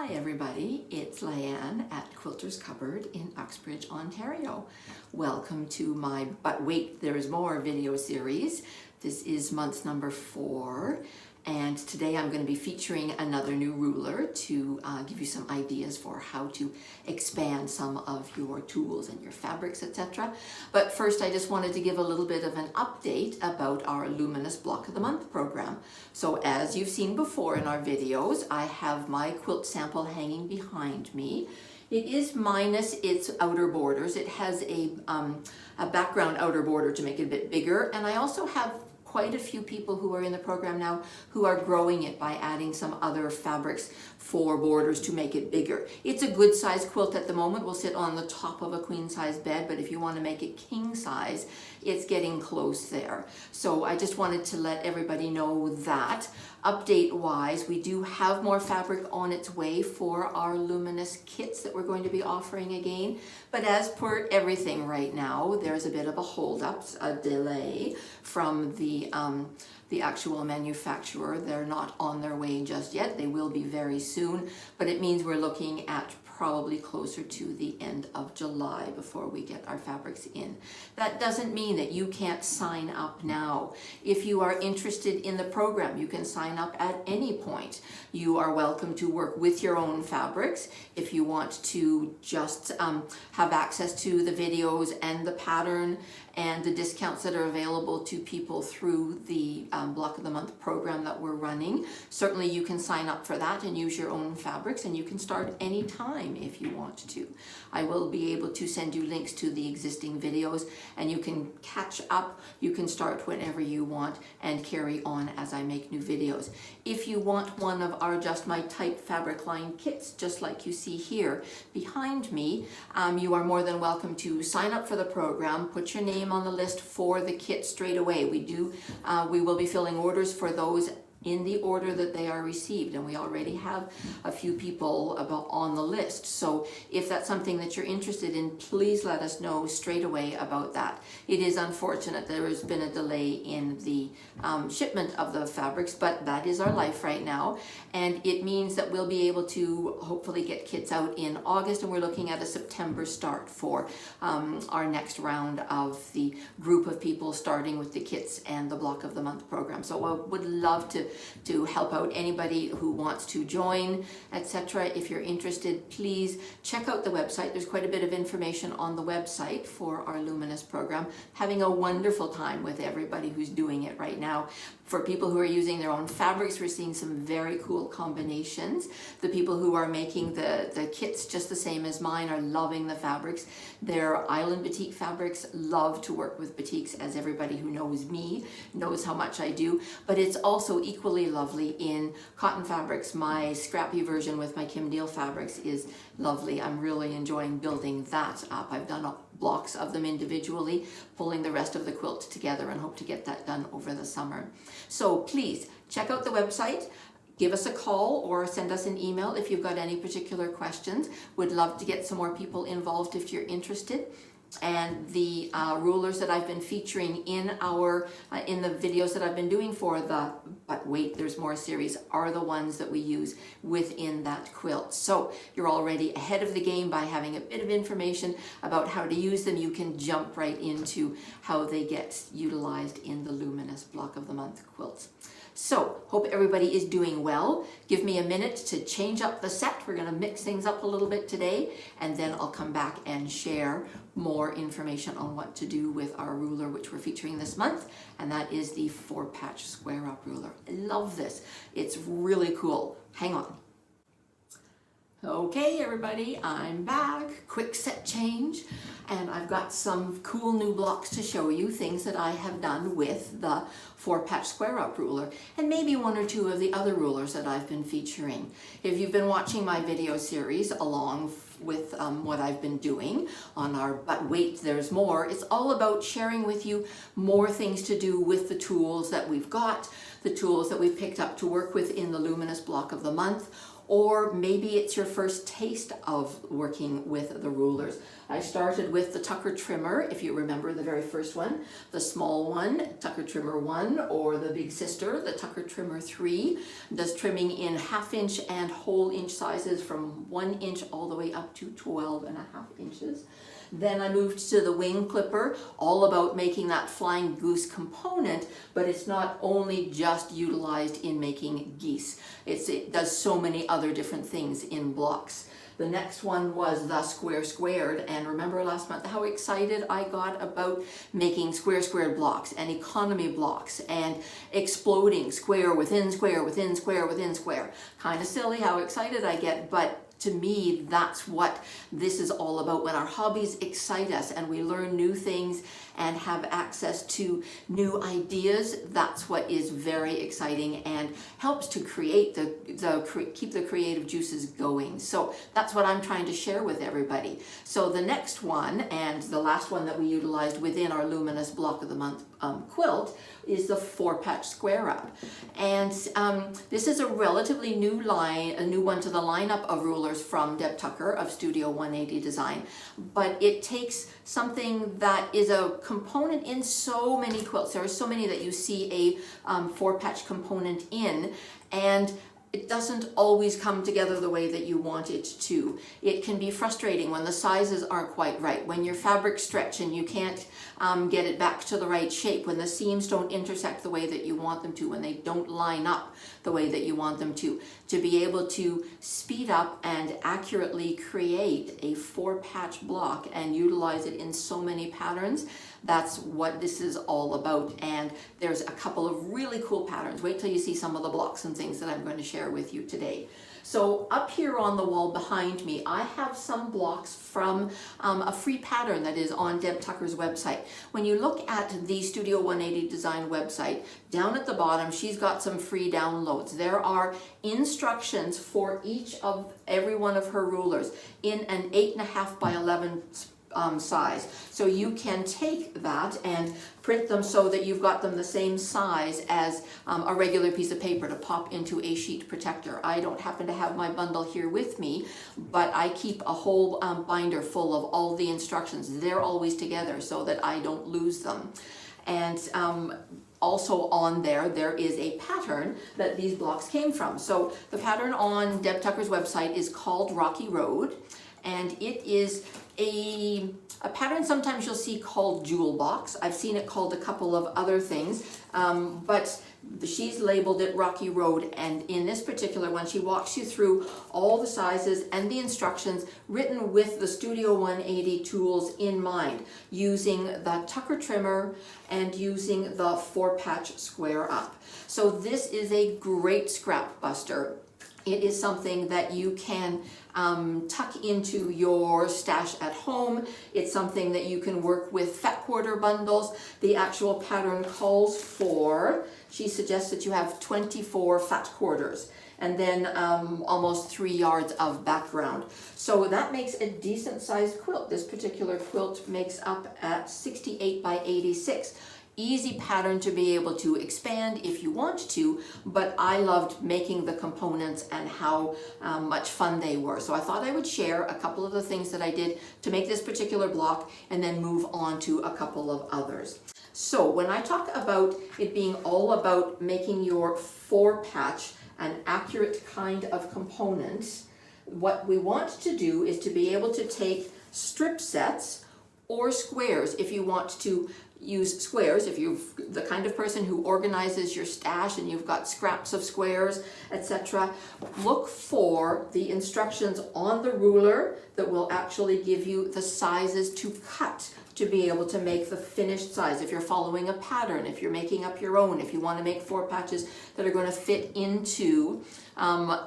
Hi everybody, it's Leianne at Quilters Cupboard in Uxbridge, Ontario. Welcome to my But Wait, There's More video series. This is month number 4, and today I'm going to be featuring another new ruler to give you some ideas for how to expand some of your tools and your fabrics, etc. But first I just wanted to give a little bit of an update about our Luminous Block of the Month program. So as you've seen before in our videos, I have my quilt sample hanging behind me. It is minus its outer borders. It has a background outer border to make it a bit bigger, and I also have quite a few people who are in the program now who are growing it by adding some other fabrics for borders to make it bigger. It's a good size quilt at the moment. Will sit on the top of a queen size bed, but if you want to make it king size, it's getting close there. So I just wanted to let everybody know that. Update wise, we do have more fabric on its way for our luminous kits that we're going to be offering again. But as per everything right now, there's a bit of a hold up, a delay from the actual manufacturer. They're not on their way just yet. They will be very soon, but it means we're looking at probably closer to the end of July before we get our fabrics in. That doesn't mean that you can't sign up now. If you are interested in the program, you can sign up at any point. You are welcome to work with your own fabrics. If you want to just have access to the videos and the pattern and the discounts that are available to people through the Block of the Month program that we're running, certainly you can sign up for that and use your own fabrics, and you can start anytime if you want to. I will be able to send you links to the existing videos, and you can catch up. You can start whenever you want and carry on as I make new videos. If you want one of our Just My Type fabric line kits, just like you see here behind me, you are more than welcome to sign up for the program, put your name on the list for the kit straight away. We will be filling orders for those in the order that they are received, and we already have a few people on the list. So if that's something that you're interested in, please let us know straight away about that. It is unfortunate there has been a delay in the shipment of the fabrics, but that is our life right now, and it means that we'll be able to hopefully get kits out in August, and we're looking at a September start for our next round of the group of people starting with the kits and the Block of the Month program. So I would love to help out anybody who wants to join, etc. If you're interested, please check out the website. There's quite a bit of information on the website for our Luminous program. Having a wonderful time with everybody who's doing it right now. For people who are using their own fabrics, we're seeing some very cool combinations. The people who are making the kits just the same as mine are loving the fabrics. They're Island Batik fabrics. Love to work with batiks, as everybody who knows me knows how much I do. But it's also equally lovely in cotton fabrics. My scrappy version with my Kim Deal fabrics is lovely. I'm really enjoying building that up. I've done blocks of them individually, pulling the rest of the quilt together, and hope to get that done over the summer. So please check out the website. Give us a call or send us an email if you've got any particular questions. Would love to get some more people involved if you're interested. And the rulers that I've been featuring in the videos that I've been doing for the But Wait, There's More series are the ones that we use within that quilt. So you're already ahead of the game by having a bit of information about how to use them. You can jump right into how they get utilized in the Luminous Block of the Month quilts. So, hope everybody is doing well. Give me a minute to change up the set. We're going to mix things up a little bit today, and then I'll come back and share more information on what to do with our ruler, which we're featuring this month, and that is the 4-patch square up ruler. I love this. It's really cool. Hang on. Okay everybody, I'm back. Quick set change, and I've got some cool new blocks to show you, things that I have done with the 4-patch square up ruler, and maybe one or two of the other rulers that I've been featuring. If you've been watching my video series along with what I've been doing on our But Wait, There's More, it's all about sharing with you more things to do with the tools that we've got, the tools that we've picked up to work with in the Luminous Block of the Month, or maybe it's your first taste of working with the rulers. I started with the Tucker trimmer, if you remember the very first one, the small one, Tucker trimmer 1, or the big sister, the Tucker trimmer 3, does trimming in 1/2 inch and whole inch sizes from 1 inch all the way up to 12.5 inches. Then I moved to the wing clipper, all about making that flying goose component, but it's not only just utilized in making geese. It does so many other different things in blocks. The next one was the square squared, and remember last month how excited I got about making square squared blocks and economy blocks and exploding square within square within square within square. Kind of silly how excited I get, but to me, that's what this is all about. When our hobbies excite us and we learn new things and have access to new ideas, that's what is very exciting and helps to create keep the creative juices going. So that's what I'm trying to share with everybody. So the next one, and the last one that we utilized within our Luminous Block of the Month quilt, is the 4-patch square up. And this is a relatively new one to the lineup of rulers from Deb Tucker of Studio 180 Design, but it takes something that is a component in so many quilts. There are so many that you see a 4-patch component in, and it doesn't always come together the way that you want it to. It can be frustrating when the sizes aren't quite right, when your fabric stretch and you can't get it back to the right shape, when the seams don't intersect the way that you want them to, when they don't line up the way that you want them to be able to speed up and accurately create a 4-patch block and utilize it in so many patterns. That's what this is all about, and there's a couple of really cool patterns. Wait till you see some of the blocks and things that I'm going to share with you today. So up here on the wall behind me, I have some blocks from a free pattern that is on Deb Tucker's website. When you look at the Studio 180 Design website, down at the bottom, she's got some free downloads. There are instructions for every one of her rulers in an 8.5 by 11 size. So you can take that and print them so that you've got them the same size as a regular piece of paper to pop into a sheet protector. I don't happen to have my bundle here with me, but I keep a whole binder full of all the instructions. They're always together so that I don't lose them. And also on there is a pattern that these blocks came from. So the pattern on Deb Tucker's website is called Rocky Road, and it is a pattern sometimes you'll see called Jewel Box. I've seen it called a couple of other things, but she's labeled it Rocky Road, and in this particular one she walks you through all the sizes and the instructions written with the Studio 180 tools in mind, using the Tucker trimmer and using the 4-patch square up. So this is a great scrap buster. It is something that you can tuck into your stash at home. It's something that you can work with fat quarter bundles. The actual pattern calls for, she suggests that you have 24 fat quarters and then almost 3 yards of background. So that makes a decent sized quilt. This particular quilt makes up at 68 by 86. Easy pattern to be able to expand if you want to, but I loved making the components and how much fun they were. So I thought I would share a couple of the things that I did to make this particular block and then move on to a couple of others. So when I talk about it being all about making your 4-patch an accurate kind of component, what we want to do is to be able to take strip sets or squares if you want to use squares. If you're the kind of person who organizes your stash and you've got scraps of squares, etc., look for the instructions on the ruler that will actually give you the sizes to cut to be able to make the finished size. If you're following a pattern, if you're making up your own, if you want to make 4 patches that are going to fit into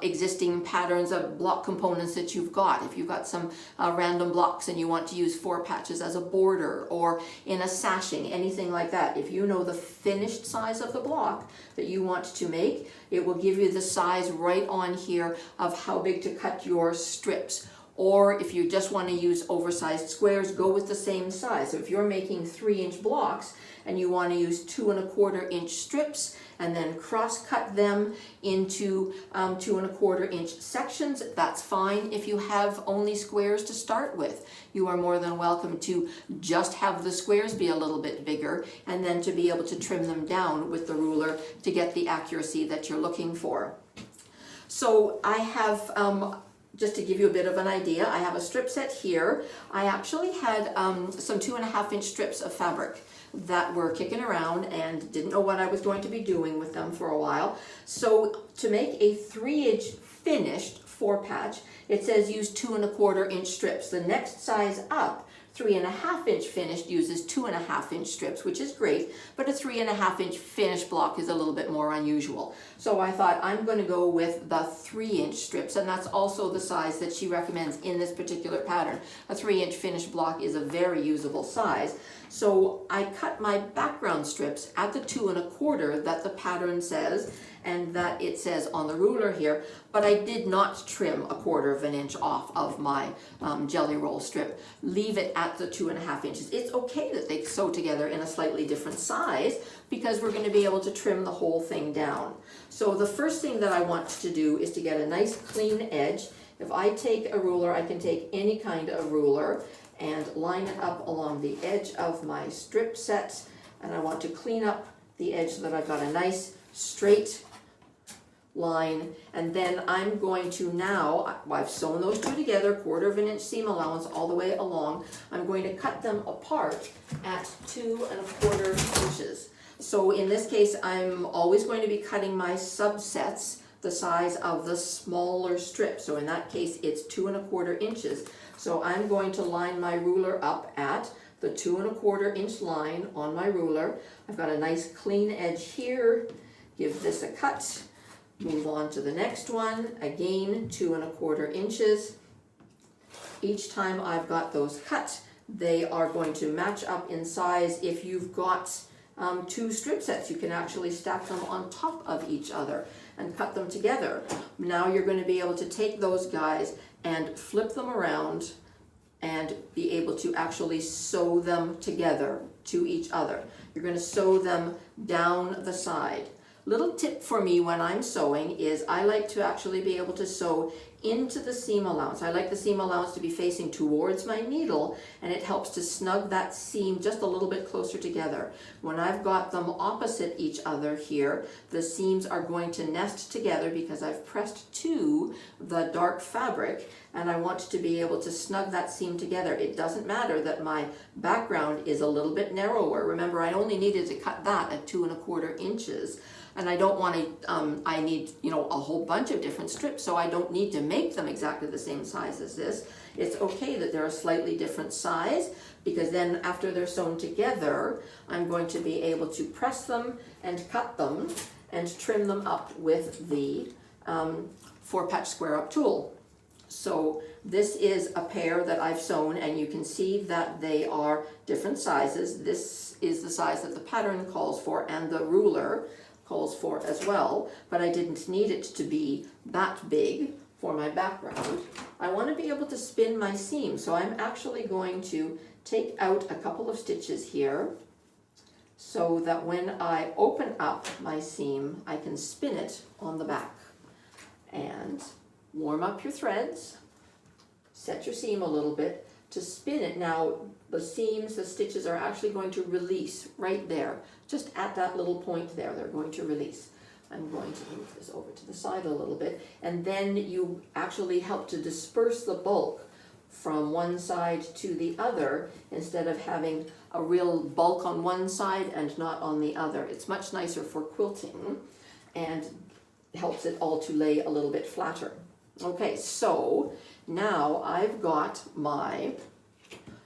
existing patterns of block components that you've got. If you've got some random blocks and you want to use 4 patches as a border or in a sashing, anything like that. If you know the finished size of the block that you want to make, it will give you the size right on here of how big to cut your strips. Or if you just want to use oversized squares, go with the same size. So if you're making 3-inch blocks and you want to use 2 1/4-inch strips and then cross cut them into 2 1/4-inch sections, that's fine. If you have only squares to start with, you are more than welcome to just have the squares be a little bit bigger and then to be able to trim them down with the ruler to get the accuracy that you're looking for. So I have, just to give you a bit of an idea, I have a strip set here. I actually had some 2 1/2-inch strips of fabric that were kicking around and didn't know what I was going to be doing with them for a while. So to make a 3-inch finished 4-patch, it says use 2 1/4-inch strips. The next size up, 3 1/2-inch finished, uses 2 1/2-inch strips, which is great, but a 3 1/2-inch finished block is a little bit more unusual. So I thought I'm going to go with the 3-inch strips, and that's also the size that she recommends in this particular pattern. A 3-inch finished block is a very usable size. So I cut my background strips at the 2 1/4 that the pattern says and that it says on the ruler here, but I did not trim 1/4 inch off of my jelly roll strip. Leave it at the 2 1/2 inches. It's okay that they sew together in a slightly different size because we're going to be able to trim the whole thing down. So the first thing that I want to do is to get a nice clean edge. If I take a ruler, I can take any kind of ruler and line it up along the edge of my strip set, and I want to clean up the edge so that I've got a nice straight line, and then I'm going to now, I've sewn those two together, 1/4 inch seam allowance all the way along. I'm going to cut them apart at 2 1/4 inches. So in this case, I'm always going to be cutting my subsets the size of the smaller strip. So in that case, it's 2 1/4 inches. So I'm going to line my ruler up at the 2 1/4 inch line on my ruler. I've got a nice clean edge here. Give this a cut. Move on to the next one. Again, 2 1/4 inches. Each time I've got those cut, they are going to match up in size. If you've got 2 strip sets, you can actually stack them on top of each other and cut them together. Now you're going to be able to take those guys and flip them around and be able to actually sew them together to each other. You're going to sew them down the side. Little tip for me when I'm sewing is I like to actually be able to sew into the seam allowance. I like the seam allowance to be facing towards my needle, and it helps to snug that seam just a little bit closer together. When I've got them opposite each other here, the seams are going to nest together because I've pressed to the dark fabric, and I want to be able to snug that seam together. It doesn't matter that my background is a little bit narrower. Remember, I only needed to cut that at 2 1/4 inches. And I don't want to, I need, a whole bunch of different strips, so I don't need to make them exactly the same size as this. It's okay that they're a slightly different size, because then after they're sewn together, I'm going to be able to press them and cut them and trim them up with the 4-patch square up tool. So this is a pair that I've sewn, and you can see that they are different sizes. This is the size that the pattern calls for, and the ruler calls for as well, but I didn't need it to be that big for my background. I want to be able to spin my seam, so I'm actually going to take out a couple of stitches here so that when I open up my seam, I can spin it on the back. And warm up your threads, set your seam a little bit to spin it. Now the seams, the stitches are actually going to release right there, just at that little point there, they're going to release. I'm going to move this over to the side a little bit, and then you actually help to disperse the bulk from one side to the other instead of having a real bulk on one side and not on the other. It's much nicer for quilting and helps it all to lay a little bit flatter. Okay, so now I've got my,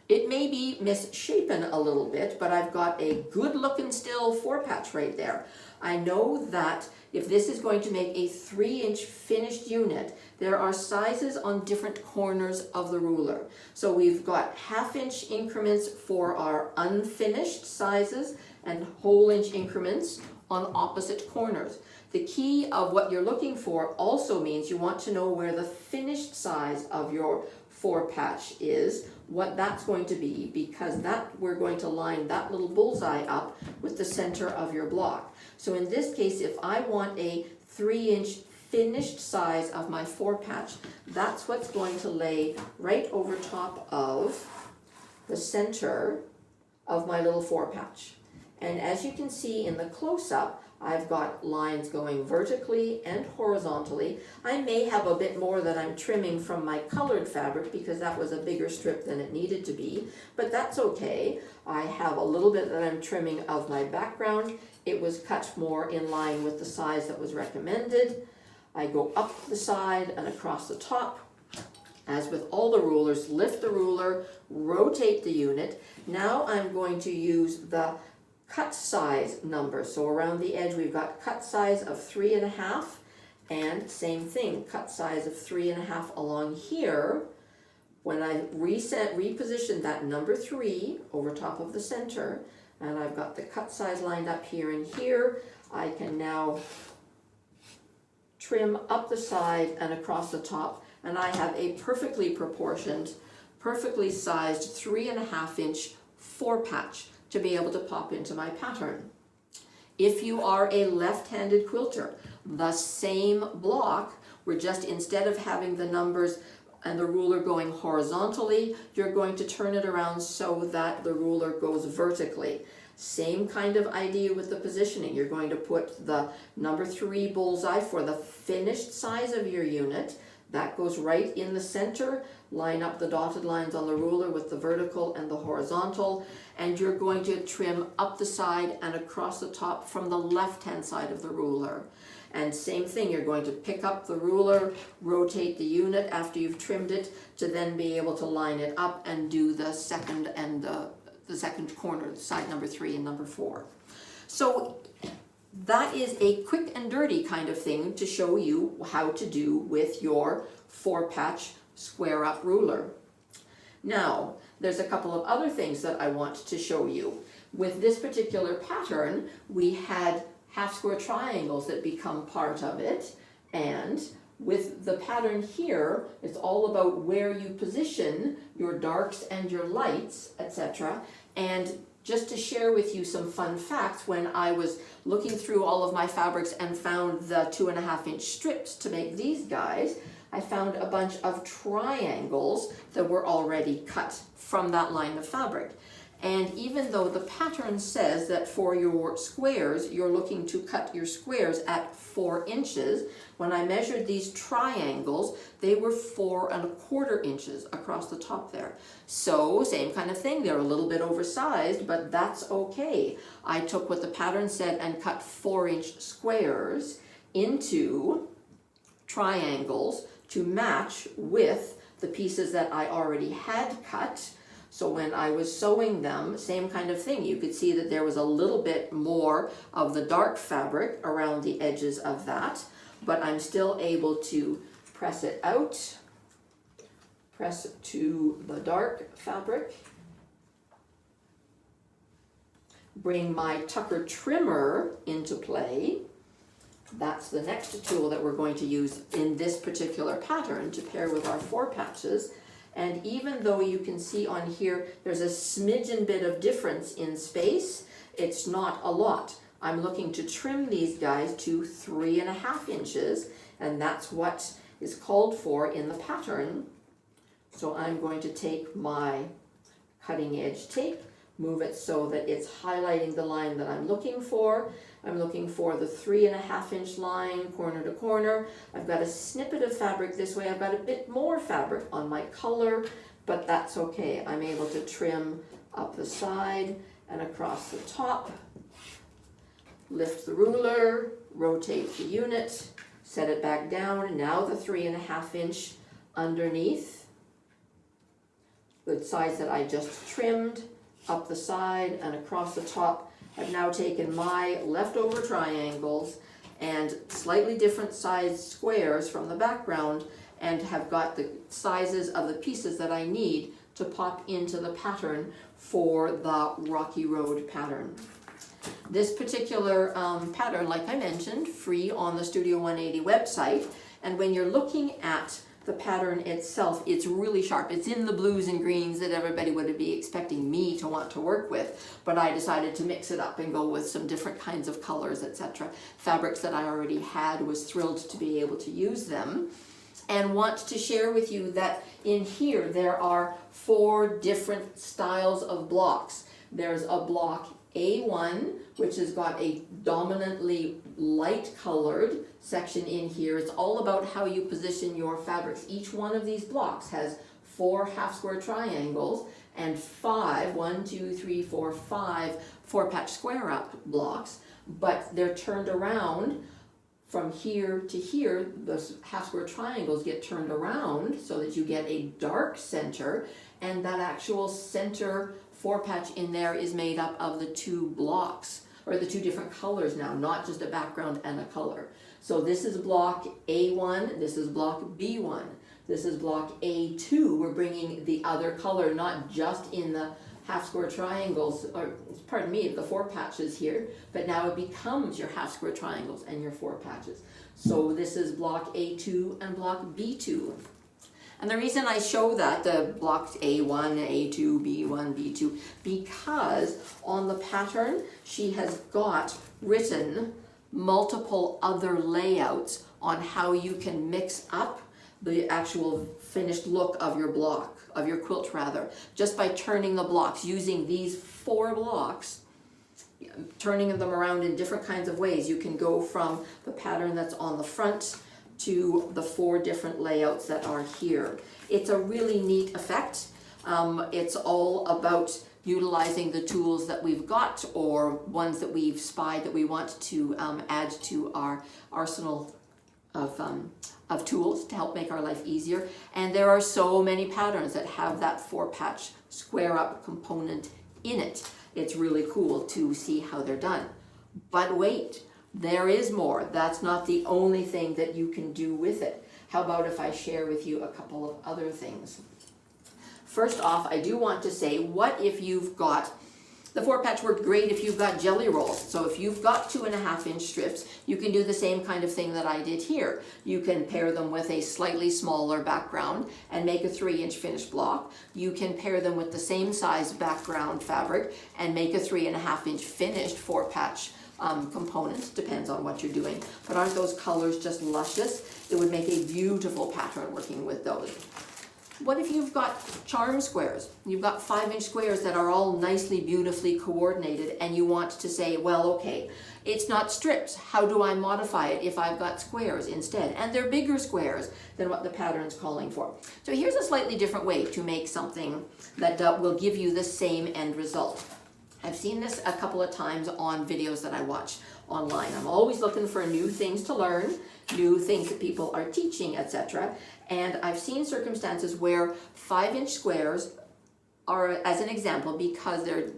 it may be misshapen a little bit, but I've got a good looking still 4-patch right there. I know that if this is going to make a 3-inch finished unit, there are sizes on different corners of the ruler. So we've got 1/2-inch increments for our unfinished sizes and whole-inch increments on opposite corners. The key of what you're looking for also means you want to know where the finished size of your 4 patch is, what that's going to be, because that we're going to line that little bullseye up with the center of your block. So in this case, if I want a 3-inch finished size of my 4 patch, that's what's going to lay right over top of the center of my little 4 patch. And as you can see in the close-up, I've got lines going vertically and horizontally. I may have a bit more that I'm trimming from my colored fabric because that was a bigger strip than it needed to be, but that's okay. I have a little bit that I'm trimming of my background. It was cut more in line with the size that was recommended. I go up the side and across the top. As with all the rulers, lift the ruler, rotate the unit. Now I'm going to use the cut size number. So around the edge we've got cut size of 3.5, and same thing, cut size of 3.5 along here. When I reposition that number 3 over top of the center, and I've got the cut size lined up here and here, I can now trim up the side and across the top, and I have a perfectly proportioned, perfectly sized 3.5-inch 4 patch to be able to pop into my pattern. If you are a left-handed quilter, the same block, we're just, instead of having the numbers and the ruler going horizontally, you're going to turn it around so that the ruler goes vertically. Same kind of idea with the positioning. You're going to put the number 3 bullseye for the finished size of your unit. That goes right in the center. Line up the dotted lines on the ruler with the vertical and the horizontal, and you're going to trim up the side and across the top from the left-hand side of the ruler. And same thing, you're going to pick up the ruler, rotate the unit after you've trimmed it to then be able to line it up and do the second and the second corner, side number 3 and number 4. So that is a quick and dirty kind of thing to show you how to do with your 4-patch square up ruler. Now, there's a couple of other things that I want to show you. With this particular pattern, we had half square triangles that become part of it, and with the pattern here, it's all about where you position your darks and your lights, etc. And just to share with you some fun facts, when I was looking through all of my fabrics and found the 2.5-inch strips to make these guys, I found a bunch of triangles that were already cut from that line of fabric. And even though the pattern says that for your squares, you're looking to cut your squares at 4 inches, when I measured these triangles, they were 4¼ inches across the top there. So same kind of thing, they're a little bit oversized, but that's okay. I took what the pattern said and cut 4-inch squares into triangles to match with the pieces that I already had cut. So when I was sewing them, same kind of thing. You could see that there was a little bit more of the dark fabric around the edges of that, but I'm still able to press it out, press it to the dark fabric, bring my tucker trimmer into play. That's the next tool that we're going to use in this particular pattern to pair with our 4 patches. And even though you can see on here, there's a smidgen bit of difference in space, it's not a lot. I'm looking to trim these guys to 3.5 inches, and that's what is called for in the pattern. So I'm going to take my cutting edge tape, move it so that it's highlighting the line that I'm looking for. I'm looking for the 3.5-inch line, corner to corner. I've got a snippet of fabric this way. I've got a bit more fabric on my color, but that's okay. I'm able to trim up the side and across the top. Lift the ruler, rotate the unit, set it back down. Now the 3.5-inch underneath, the sides that I just trimmed, up the side and across the top. I've now taken my leftover triangles and slightly different sized squares from the background and have got the sizes of the pieces that I need to pop into the pattern for the Rocky Road pattern. This particular pattern, like I mentioned, free on the Studio 180 website, and when you're looking at the pattern itself, it's really sharp. It's in the blues and greens that everybody would be expecting me to want to work with, but I decided to mix it up and go with some different kinds of colors, etc. Fabrics that I already had, was thrilled to be able to use them, and want to share with you that in here there are 4 different styles of blocks. There's a block A1, which has got a dominantly light colored section in here. It's all about how you position your fabrics. Each one of these blocks has 4 half square triangles and 5, 1, 2, 3, 4, 5 4-patch square up blocks, but they're turned around from here to here. The half square triangles get turned around so that you get a dark center, and that actual center 4-patch in there is made up of the 2 blocks, or the 2 different colors now, not just a background and a color. So this is block A1, this is block B1, this is block A2. We're bringing the other color, not just in the half square triangles, or pardon me, the 4 patches here, but now it becomes your half square triangles and your 4 patches. So this is block A2 and block B2. And the reason I show that, the blocks A1, A2, B1, B2, because on the pattern she has got written multiple other layouts on how you can mix up the actual finished look of your block, of your quilt rather, just by turning the blocks, using these 4 blocks, turning them around in different kinds of ways. You can go from the pattern that's on the front to the 4 different layouts that are here. It's a really neat effect. It's all about utilizing the tools that we've got, or ones that we've spied that we want to add to our arsenal of tools to help make our life easier. And there are so many patterns that have that 4-patch square up component in it. It's really cool to see how they're done. But wait, there is more. That's not the only thing that you can do with it. How about if I share with you a couple of other things? First off, I do want to say, what if you've got, the 4-patch worked great if you've got jelly rolls. So if you've got 2.5-inch strips, you can do the same kind of thing that I did here. You can pair them with a slightly smaller background and make a 3-inch finished block. You can pair them with the same size background fabric and make a 3.5-inch finished 4-patch component. Depends on what you're doing. But aren't those colors just luscious? It would make a beautiful pattern working with those. What if you've got charm squares? You've got 5-inch squares that are all nicely, beautifully coordinated, and you want to say, well, okay, it's not strips. How do I modify it if I've got squares instead? And they're bigger squares than what the pattern's calling for. So here's a slightly different way to make something that will give you the same end result. I've seen this a couple of times on videos that I watch online. I'm always looking for new things to learn, new things that people are teaching, etc. And I've seen circumstances where 5-inch squares are, as an example, because they're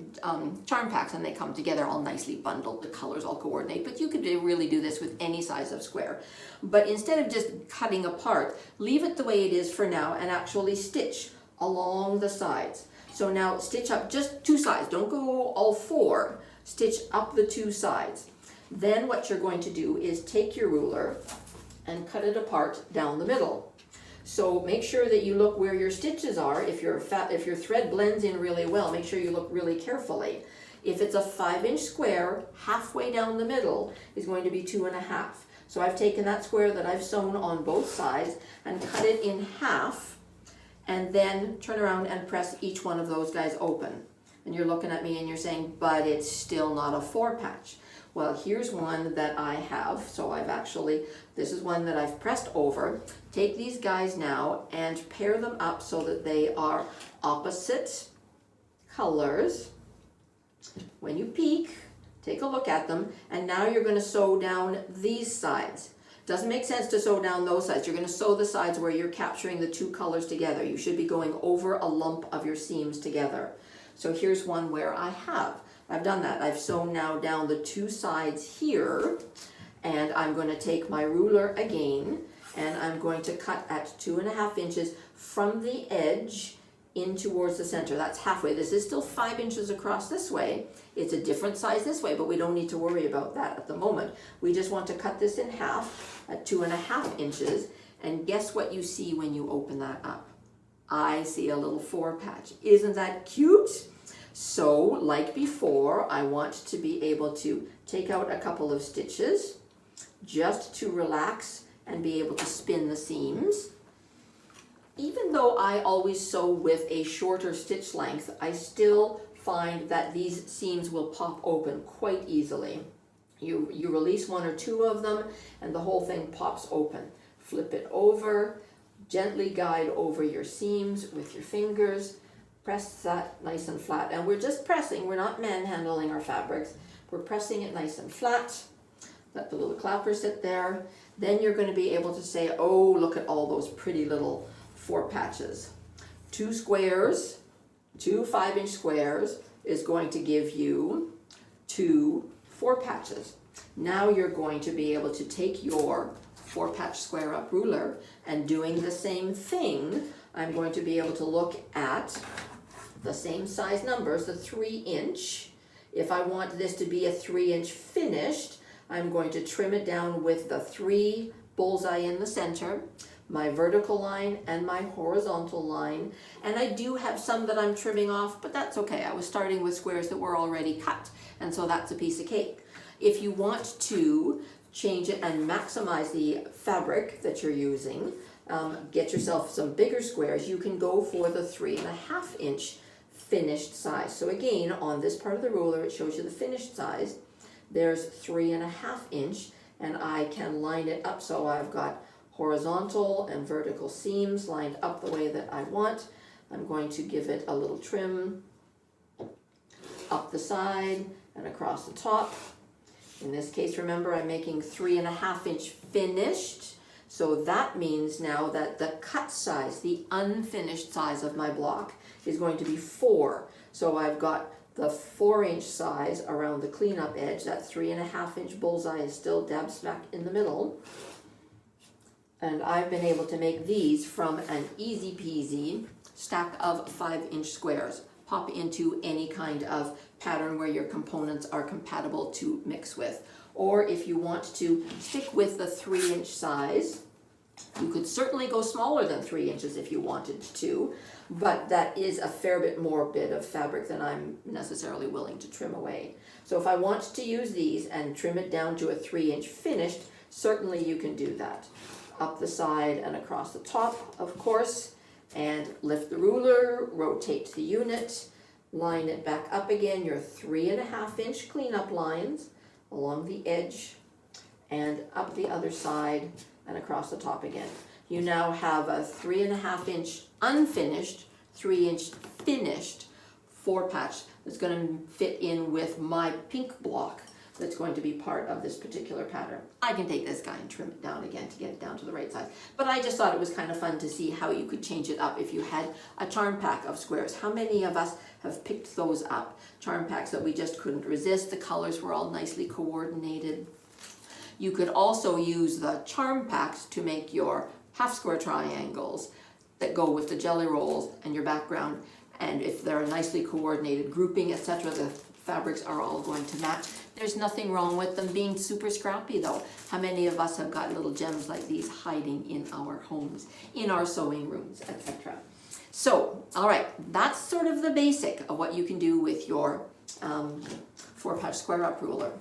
charm packs and they come together all nicely bundled, the colors all coordinate, but you could really do this with any size of square. But instead of just cutting apart, leave it the way it is for now and actually stitch along the sides. So now stitch up just 2 sides, don't go all 4, stitch up the 2 sides. Then what you're going to do is take your ruler and cut it apart down the middle. So make sure that you look where your stitches are. If your thread blends in really well, make sure you look really carefully. If it's a 5-inch square, halfway down the middle is going to be 2.5. So I've taken that square that I've sewn on both sides and cut it in half, and then turn around and press each one of those guys open. And you're looking at me and you're saying, but it's still not a 4-patch. Well, here's one that I have. So this is one that I've pressed over. Take these guys now and pair them up so that they are opposite colors. When you peek, take a look at them, and now you're going to sew down these sides. Doesn't make sense to sew down those sides. You're going to sew the sides where you're capturing the 2 colors together. You should be going over a lump of your seams together. So here's one where I've done that. I've sewn now down the 2 sides here, and I'm going to take my ruler again, and I'm going to cut at 2.5 inches from the edge in towards the center. That's halfway. This is still 5 inches across this way. It's a different size this way, but we don't need to worry about that at the moment. We just want to cut this in half at 2.5 inches, And guess what you see when you open that up? I see a little 4 patch. Isn't that cute? So, like before, I want to be able to take out a couple of stitches just to relax and be able to spin the seams. Even though I always sew with a shorter stitch length, I still find that these seams will pop open quite easily. You release 1 or 2 of them and the whole thing pops open. Flip it over, gently guide over your seams with your fingers, press that nice and flat. And we're just pressing, we're not manhandling our fabrics. We're pressing it nice and flat. Let the little clapper sit there. Then you're going to be able to say, oh, look at all those pretty little 4 patches. 2 squares, 2 5-inch squares is going to give you 2 4 patches. Now you're going to be able to take your 4 patch square up ruler and doing the same thing, I'm going to be able to look at the same size numbers, the 3-inch. If I want this to be a 3-inch finished, I'm going to trim it down with the 3 bullseye in the center, my vertical line and my horizontal line. And I do have some that I'm trimming off, but that's okay. I was starting with squares that were already cut, and so that's a piece of cake. If you want to change it and maximize the fabric that you're using, get yourself some bigger squares, you can go for the 3.5-inch finished size. So again, on this part of the ruler, it shows you the finished size. There's 3.5-inch, and I can line it up so I've got horizontal and vertical seams lined up the way that I want. I'm going to give it a little trim up the side and across the top. In this case, remember, I'm making 3.5-inch finished. So that means now that the cut size, the unfinished size of my block is going to be 4. So I've got the 4-inch size around the cleanup edge. That 3.5-inch bullseye is still dab smack in the middle. And I've been able to make these from an easy peasy stack of 5-inch squares. Pop into any kind of pattern where your components are compatible to mix with. Or if you want to stick with the 3-inch size, you could certainly go smaller than 3 inches if you wanted to, but that is a fair bit more bit of fabric than I'm necessarily willing to trim away. So if I want to use these and trim it down to a 3-inch finished, certainly you can do that. Up the side and across the top, of course, and lift the ruler, rotate the unit, line it back up again, your 3.5-inch cleanup lines along the edge and up the other side and across the top again. You now have a 3.5-inch unfinished, 3-inch finished 4 patch that's going to fit in with my pink block that's going to be part of this particular pattern. I can take this guy and trim it down again to get it down to the right size. But I just thought it was kind of fun to see how you could change it up if you had a charm pack of squares. How many of us have picked those up? Charm packs that we just couldn't resist. The colors were all nicely coordinated. You could also use the charm packs to make your half square triangles that go with the jelly rolls and your background. And if they're a nicely coordinated grouping, etc., the fabrics are all going to match. There's nothing wrong with them being super scrappy though. How many of us have got little gems like these hiding in our homes, in our sewing rooms, etc.? So, all right, that's sort of the basic of what you can do with your 4-patch square up ruler.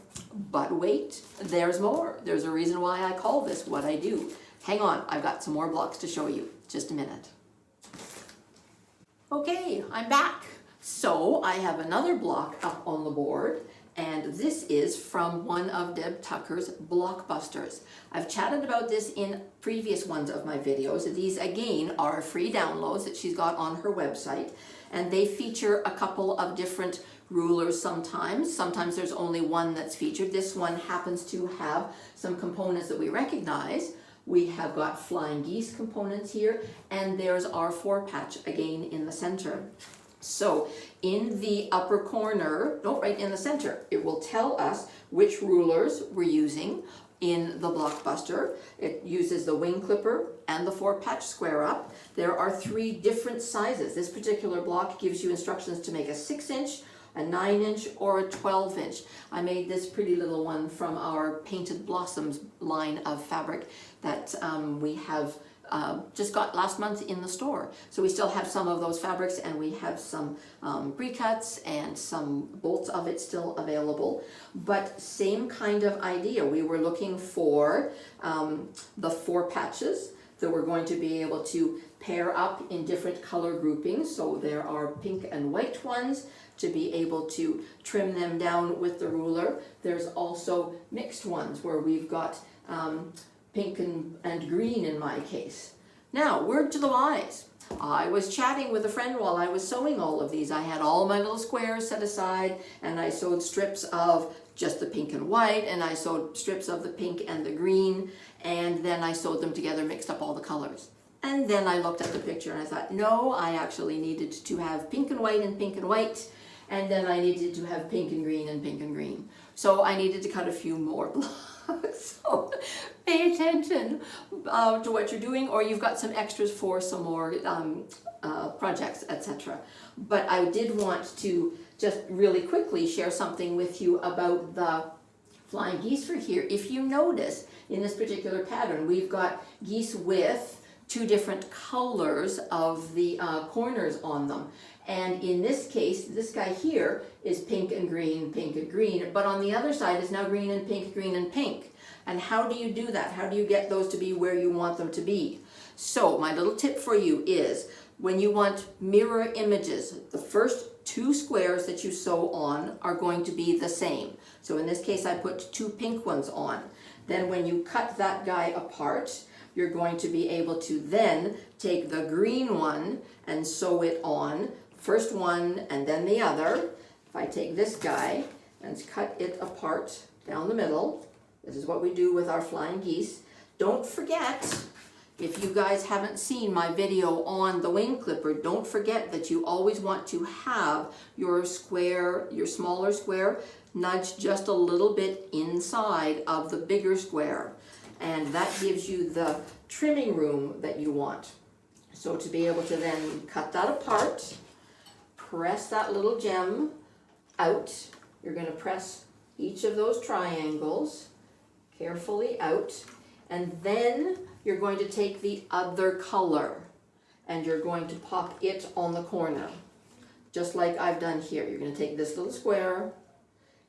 But wait, there's more. There's a reason why I call this what I do. Hang on, I've got some more blocks to show you. Just a minute. Okay, I'm back. So I have another block up on the board, and this is from one of Deb Tucker's blockbusters. I've chatted about this in previous ones of my videos. These again are free downloads that she's got on her website, and they feature a couple of different rulers sometimes. Sometimes there's only one that's featured. This one happens to have some components that we recognize. We have got Flying Geese components here, and there's our 4-patch again in the center. So in the upper corner, no, right in the center, it will tell us which rulers we're using in the blockbuster. It uses the wing clipper and the 4-patch square up. There are 3 different sizes. This particular block gives you instructions to make a 6-inch, a 9-inch, or a 12-inch. I made this pretty little one from our Painted Blossoms line of fabric that we have just got last month in the store. So we still have some of those fabrics, and we have some pre-cuts and some bolts of it still available. But same kind of idea. We were looking for the 4 patches that we're going to be able to pair up in different color groupings. So there are pink and white ones to be able to trim them down with the ruler. There's also mixed ones where we've got pink and green in my case. Now, word to the wise. I was chatting with a friend while I was sewing all of these. I had all my little squares set aside, and I sewed strips of just the pink and white, and I sewed strips of the pink and the green, and then I sewed them together, mixed up all the colors. And then I looked at the picture and I thought, no, I actually needed to have pink and white and pink and white, and then I needed to have pink and green and pink and green. So I needed to cut a few more blocks. So pay attention to what you're doing, or you've got some extras for some more projects, etc. But I did want to just really quickly share something with you about the flying geese for here. If you notice, in this particular pattern, we've got geese with 2 different colors of the corners on them. And in this case, this guy here is pink and green, but on the other side is now green and pink. And how do you do that? How do you get those to be where you want them to be? So my little tip for you is, when you want mirror images, the first 2 squares that you sew on are going to be the same. So in this case, I put 2 pink ones on. Then when you cut that guy apart, you're going to be able to then take the green one and sew it on, first one and then the other. If I take this guy and cut it apart down the middle, this is what we do with our flying geese. Don't forget, if you guys haven't seen my video on the wing clipper, don't forget that you always want to have your square, your smaller square, nudge just a little bit inside of the bigger square. And that gives you the trimming room that you want. So to be able to then cut that apart, press that little gem out. You're going to press each of those triangles carefully out. And then you're going to take the other color and you're going to pop it on the corner. Just like I've done here. You're going to take this little square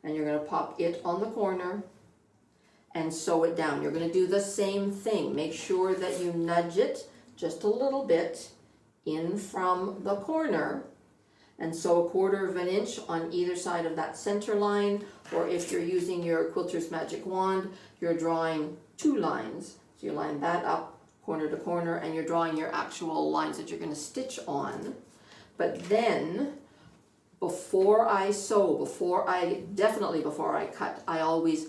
and you're going to pop it on the corner and sew it down. You're going to do the same thing. Make sure that you nudge it just a little bit in from the corner and sew 1/4 of an inch on either side of that center line, or if you're using your Quilter's Magic Wand, you're drawing 2 lines. So you line that up corner to corner and you're drawing your actual lines that you're going to stitch on. But then before I sew, before I cut, I always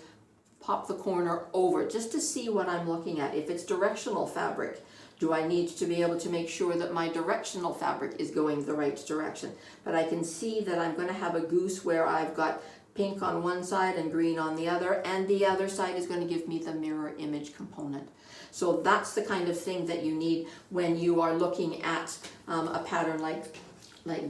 pop the corner over just to see what I'm looking at. If it's directional fabric, do I need to be able to make sure that my directional fabric is going the right direction? But I can see that I'm going to have a goose where I've got pink on one side and green on the other, and the other side is going to give me the mirror image component. So that's the kind of thing that you need when you are looking at a pattern like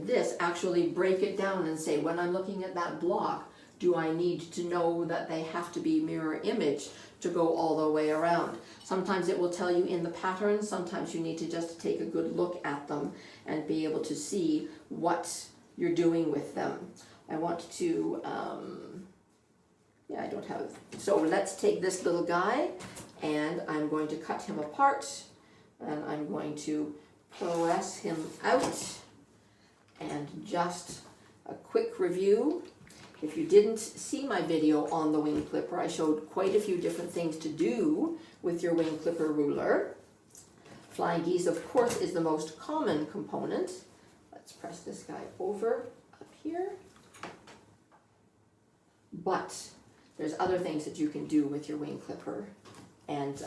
this. Actually break it down and say, when I'm looking at that block, do I need to know that they have to be mirror image to go all the way around? Sometimes it will tell you in the pattern, sometimes you need to just take a good look at them and be able to see what you're doing with them. I want to, I don't have, so let's take this little guy and I'm going to cut him apart and I'm going to press him out. And just a quick review. If you didn't see my video on the wing clipper, I showed quite a few different things to do with your wing clipper ruler. Flying geese, of course, is the most common component. Let's press this guy over up here. But there's other things that you can do with your wing clipper, and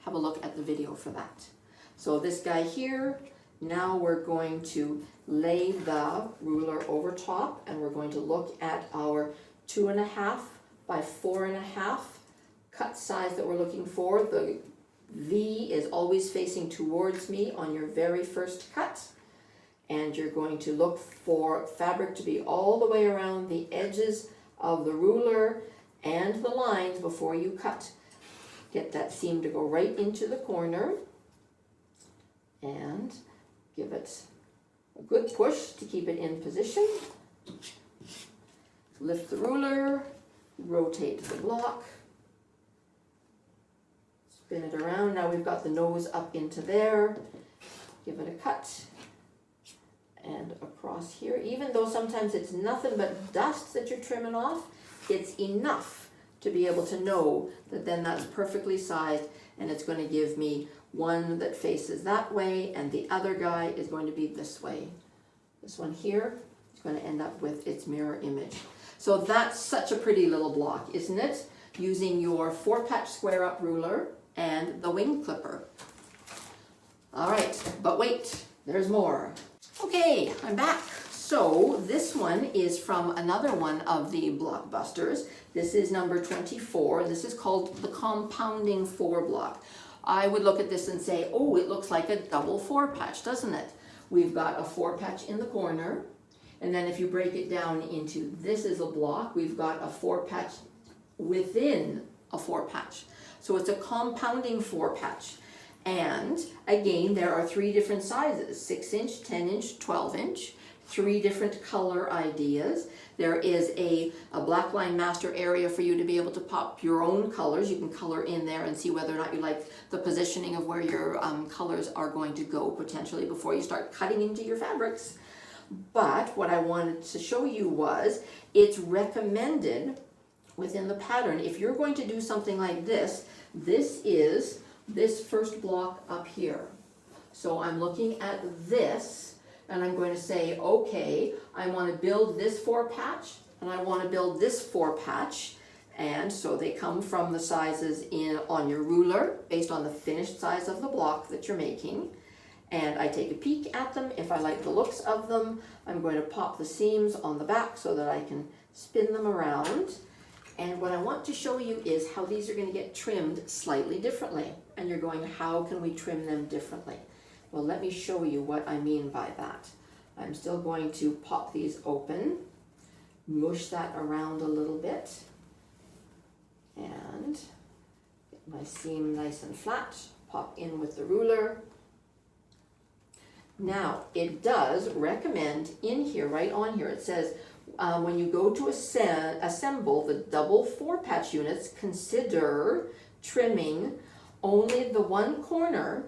have a look at the video for that. So this guy here, now we're going to lay the ruler over top and we're going to look at our 2.5 by 4.5 cut size that we're looking for. The V is always facing towards me on your very first cut, and you're going to look for fabric to be all the way around the edges of the ruler and the lines before you cut. Get that seam to go right into the corner. and give it a good push to keep it in position. Lift the ruler, rotate the block, spin it around. Now we've got the nose up into there. Give it a cut and across here. Even though sometimes it's nothing but dust that you're trimming off, it's enough to be able to know that then that's perfectly sized, and it's going to give me one that faces that way and the other guy is going to be this way. This one here is going to end up with its mirror image. So that's such a pretty little block, isn't it? Using your 4-patch square up ruler and the wing clipper. All right, but wait, there's more. Okay, I'm back. So this one is from another one of the blockbusters. This is number 24. This is called the compounding 4 block. I would look at this and say, oh, it looks like a double 4-patch, doesn't it? We've got a 4-patch in the corner, and then if you break it down into this is a block, we've got a 4-patch within a 4-patch. So it's a compounding 4-patch. And again, there are 3 different sizes, 6-inch, 10-inch, 12-inch, 3 different color ideas. There is a black line master area for you to be able to pop your own colors. You can color in there and see whether or not you like the positioning of where your colors are going to go potentially before you start cutting into your fabrics. But what I wanted to show you was it's recommended within the pattern. If you're going to do something like this, this is this first block up here. So I'm looking at this and I'm going to say, okay, I want to build this 4-patch and I want to build this 4-patch. And so they come from the sizes on your ruler based on the finished size of the block that you're making. And I take a peek at them. If I like the looks of them, I'm going to pop the seams on the back so that I can spin them around. And what I want to show you is how these are going to get trimmed slightly differently. And you're going, how can we trim them differently? Well, let me show you what I mean by that. I'm still going to pop these open, mush that around a little bit, and get my seam nice and flat, pop in with the ruler. Now, it does recommend in here, right on here, it says, when you go to assemble the double 4-patch units, consider trimming only the one corner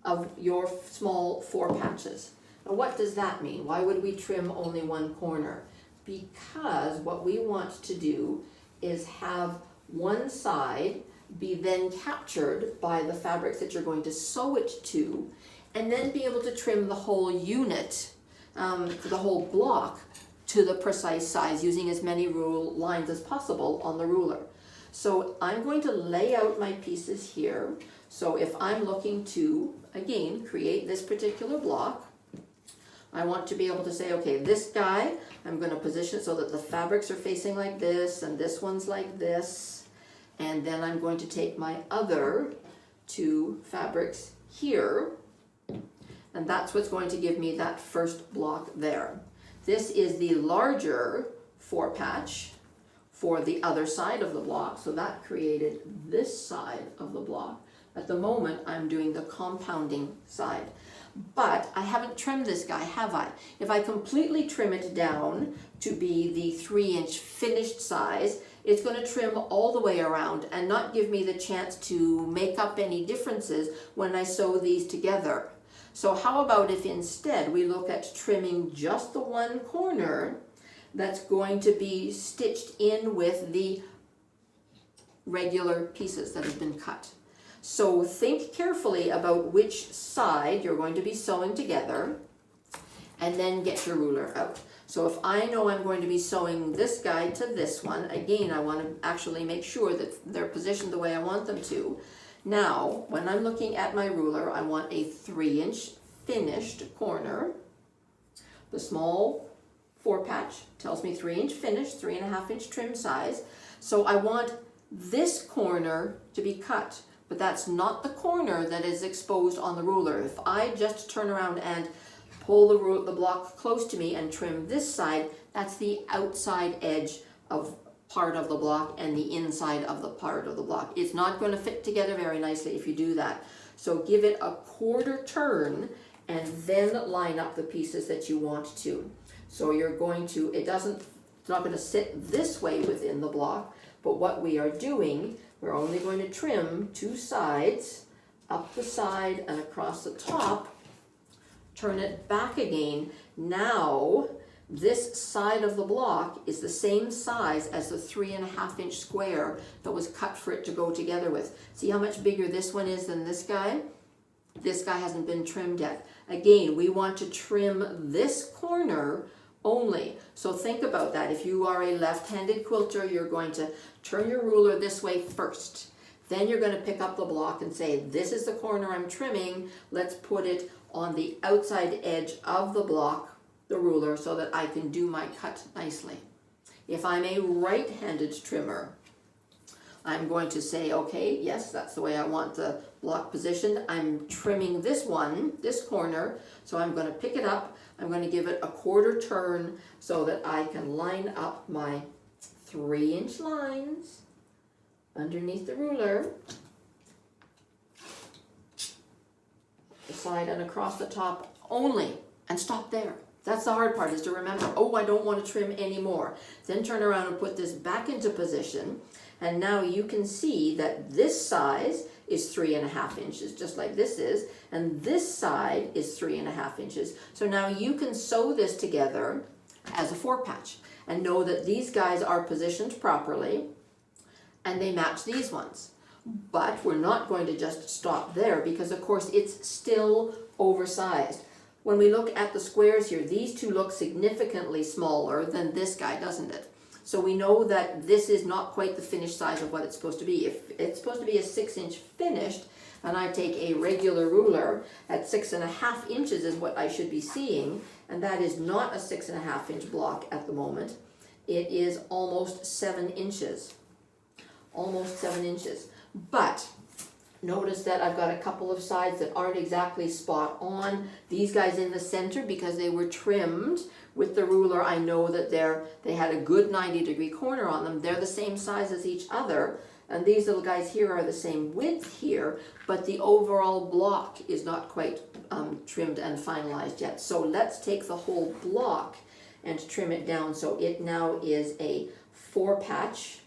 of your small 4 patches. Now, what does that mean? Why would we trim only one corner? Because what we want to do is have one side be then captured by the fabrics that you're going to sew it to, and then be able to trim the whole unit, the whole block, to the precise size using as many rule lines as possible on the ruler. So I'm going to lay out my pieces here. So if I'm looking to, again, create this particular block, I want to be able to say, okay, this guy, I'm going to position it so that the fabrics are facing like this, and this one's like this. And then I'm going to take my other 2 fabrics here, and that's what's going to give me that first block there. This is the larger 4-patch for the other side of the block, so that created this side of the block. At the moment, I'm doing the compounding side. But I haven't trimmed this guy, have I? If I completely trim it down to be the 3-inch finished size, it's going to trim all the way around and not give me the chance to make up any differences when I sew these together. So how about if instead we look at trimming just the one corner that's going to be stitched in with the regular pieces that have been cut. So think carefully about which side you're going to be sewing together, and then get your ruler out. So if I know I'm going to be sewing this guy to this one, again, I want to actually make sure that they're positioned the way I want them to. Now, when I'm looking at my ruler, I want a 3-inch finished corner. The small 4-patch tells me 3-inch finished, 3.5-inch trim size. So I want this corner to be cut, but that's not the corner that is exposed on the ruler. If I just turn around and pull the block close to me and trim this side, that's the outside edge of part of the block and the inside of the part of the block. It's not going to fit together very nicely if you do that. So give it a quarter turn and then line up the pieces that you want to. So you're going to, it's not going to sit this way within the block, but what we are doing, we're only going to trim two sides, up the side and across the top, turn it back again. Now, this side of the block is the same size as the 3.5 inch square that was cut for it to go together with. See how much bigger this one is than this guy? This guy hasn't been trimmed yet. Again, we want to trim this corner only. So think about that. If you are a left-handed quilter, you're going to turn your ruler this way first. Then you're going to pick up the block and say, this is the corner I'm trimming. Let's put it on the outside edge of the block, the ruler, so that I can do my cut nicely. If I'm a right-handed trimmer, I'm going to say, okay, yes, that's the way I want the block positioned. I'm trimming this one, this corner, so I'm going to pick it up. I'm going to give it a quarter turn so that I can line up my 3-inch lines underneath the ruler, the side and across the top only, and stop there. That's the hard part, is to remember, oh, I don't want to trim anymore. Then turn around and put this back into position. And now you can see that this size is 3.5 inches, just like this is. And this side is 3.5 inches. So now you can sew this together as a 4-patch and know that these guys are positioned properly and they match these ones. But we're not going to just stop there because, of course, it's still oversized. When we look at the squares here, these two look significantly smaller than this guy, doesn't it? So we know that this is not quite the finished size of what it's supposed to be. If it's supposed to be a 6-inch finished, and I take a regular ruler at 6.5 inches is what I should be seeing, and that is not a 6.5 inch block at the moment. It is almost 7 inches. Almost 7 inches. But notice that I've got a couple of sides that aren't exactly spot on. These guys in the center, because they were trimmed with the ruler, I know that they had a good 90-degree corner on them. They're the same size as each other. And these little guys here are the same width here, but the overall block is not quite trimmed and finalized yet. So let's take the whole block and trim it down. So it now is a 4-patch,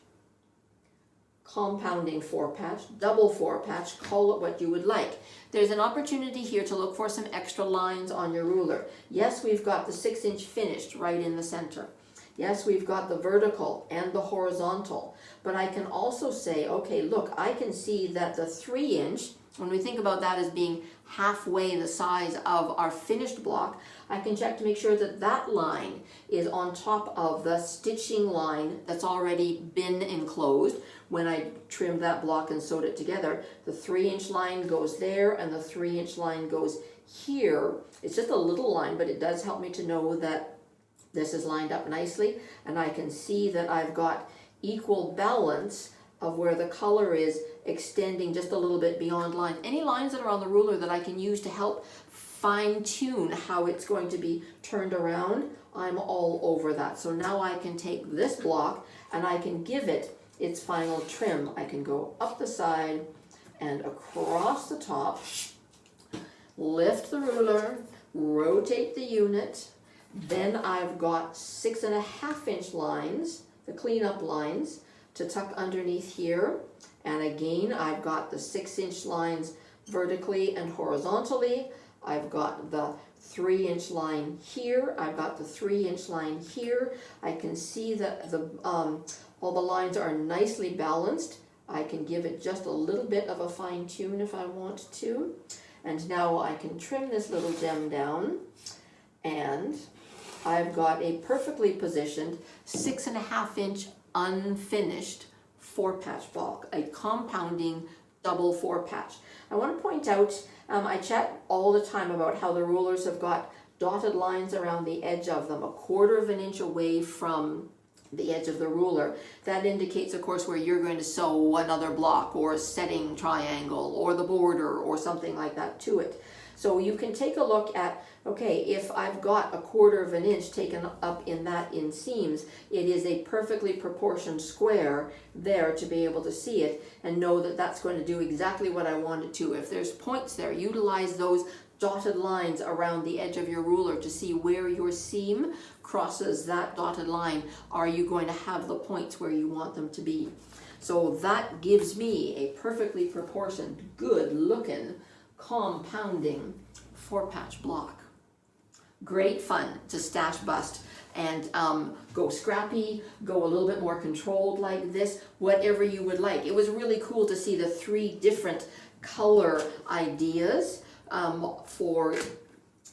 compounding 4-patch, double 4-patch, call it what you would like. There's an opportunity here to look for some extra lines on your ruler. Yes, we've got the 6-inch finished right in the center. Yes, we've got the vertical and the horizontal, but I can also say, okay, look, I can see that the 3-inch, when we think about that as being halfway the size of our finished block, I can check to make sure that that line is on top of the stitching line that's already been enclosed. When I trimmed that block and sewed it together, the 3-inch line goes there and the 3-inch line goes here. It's just a little line, but it does help me to know that this is lined up nicely, and I can see that I've got equal balance of where the color is extending just a little bit beyond line. Any lines that are on the ruler that I can use to help fine-tune how it's going to be turned around, I'm all over that. So now I can take this block and I can give it its final trim. I can go up the side and across the top, lift the ruler, rotate the unit. Then I've got 6.5 inch lines, the cleanup lines, to tuck underneath here. And again, I've got the 6-inch lines vertically and horizontally. I've got the 3-inch line here. I've got the 3-inch line here. I can see that all the lines are nicely balanced. I can give it just a little bit of a fine tune if I want to. And now I can trim this little gem down, and I've got a perfectly positioned 6.5 inch unfinished 4-patch block, a compounding double 4-patch. I want to point out, I chat all the time about how the rulers have got dotted lines around the edge of them, 1/4 of an inch away from the edge of the ruler. That indicates, of course, where you're going to sew another block or a setting triangle or the border or something like that to it. So you can take a look at, okay, if I've got 1/4 of an inch taken up in that inseams, it is a perfectly proportioned square there to be able to see it and know that that's going to do exactly what I want it to. If there's points there, utilize those dotted lines around the edge of your ruler to see where your seam crosses that dotted line. Are you going to have the points where you want them to be? So that gives me a perfectly proportioned, good looking, compounding 4-patch block. Great fun to stash bust and go scrappy, go a little bit more controlled like this, whatever you would like. It was really cool to see the 3 different color ideas for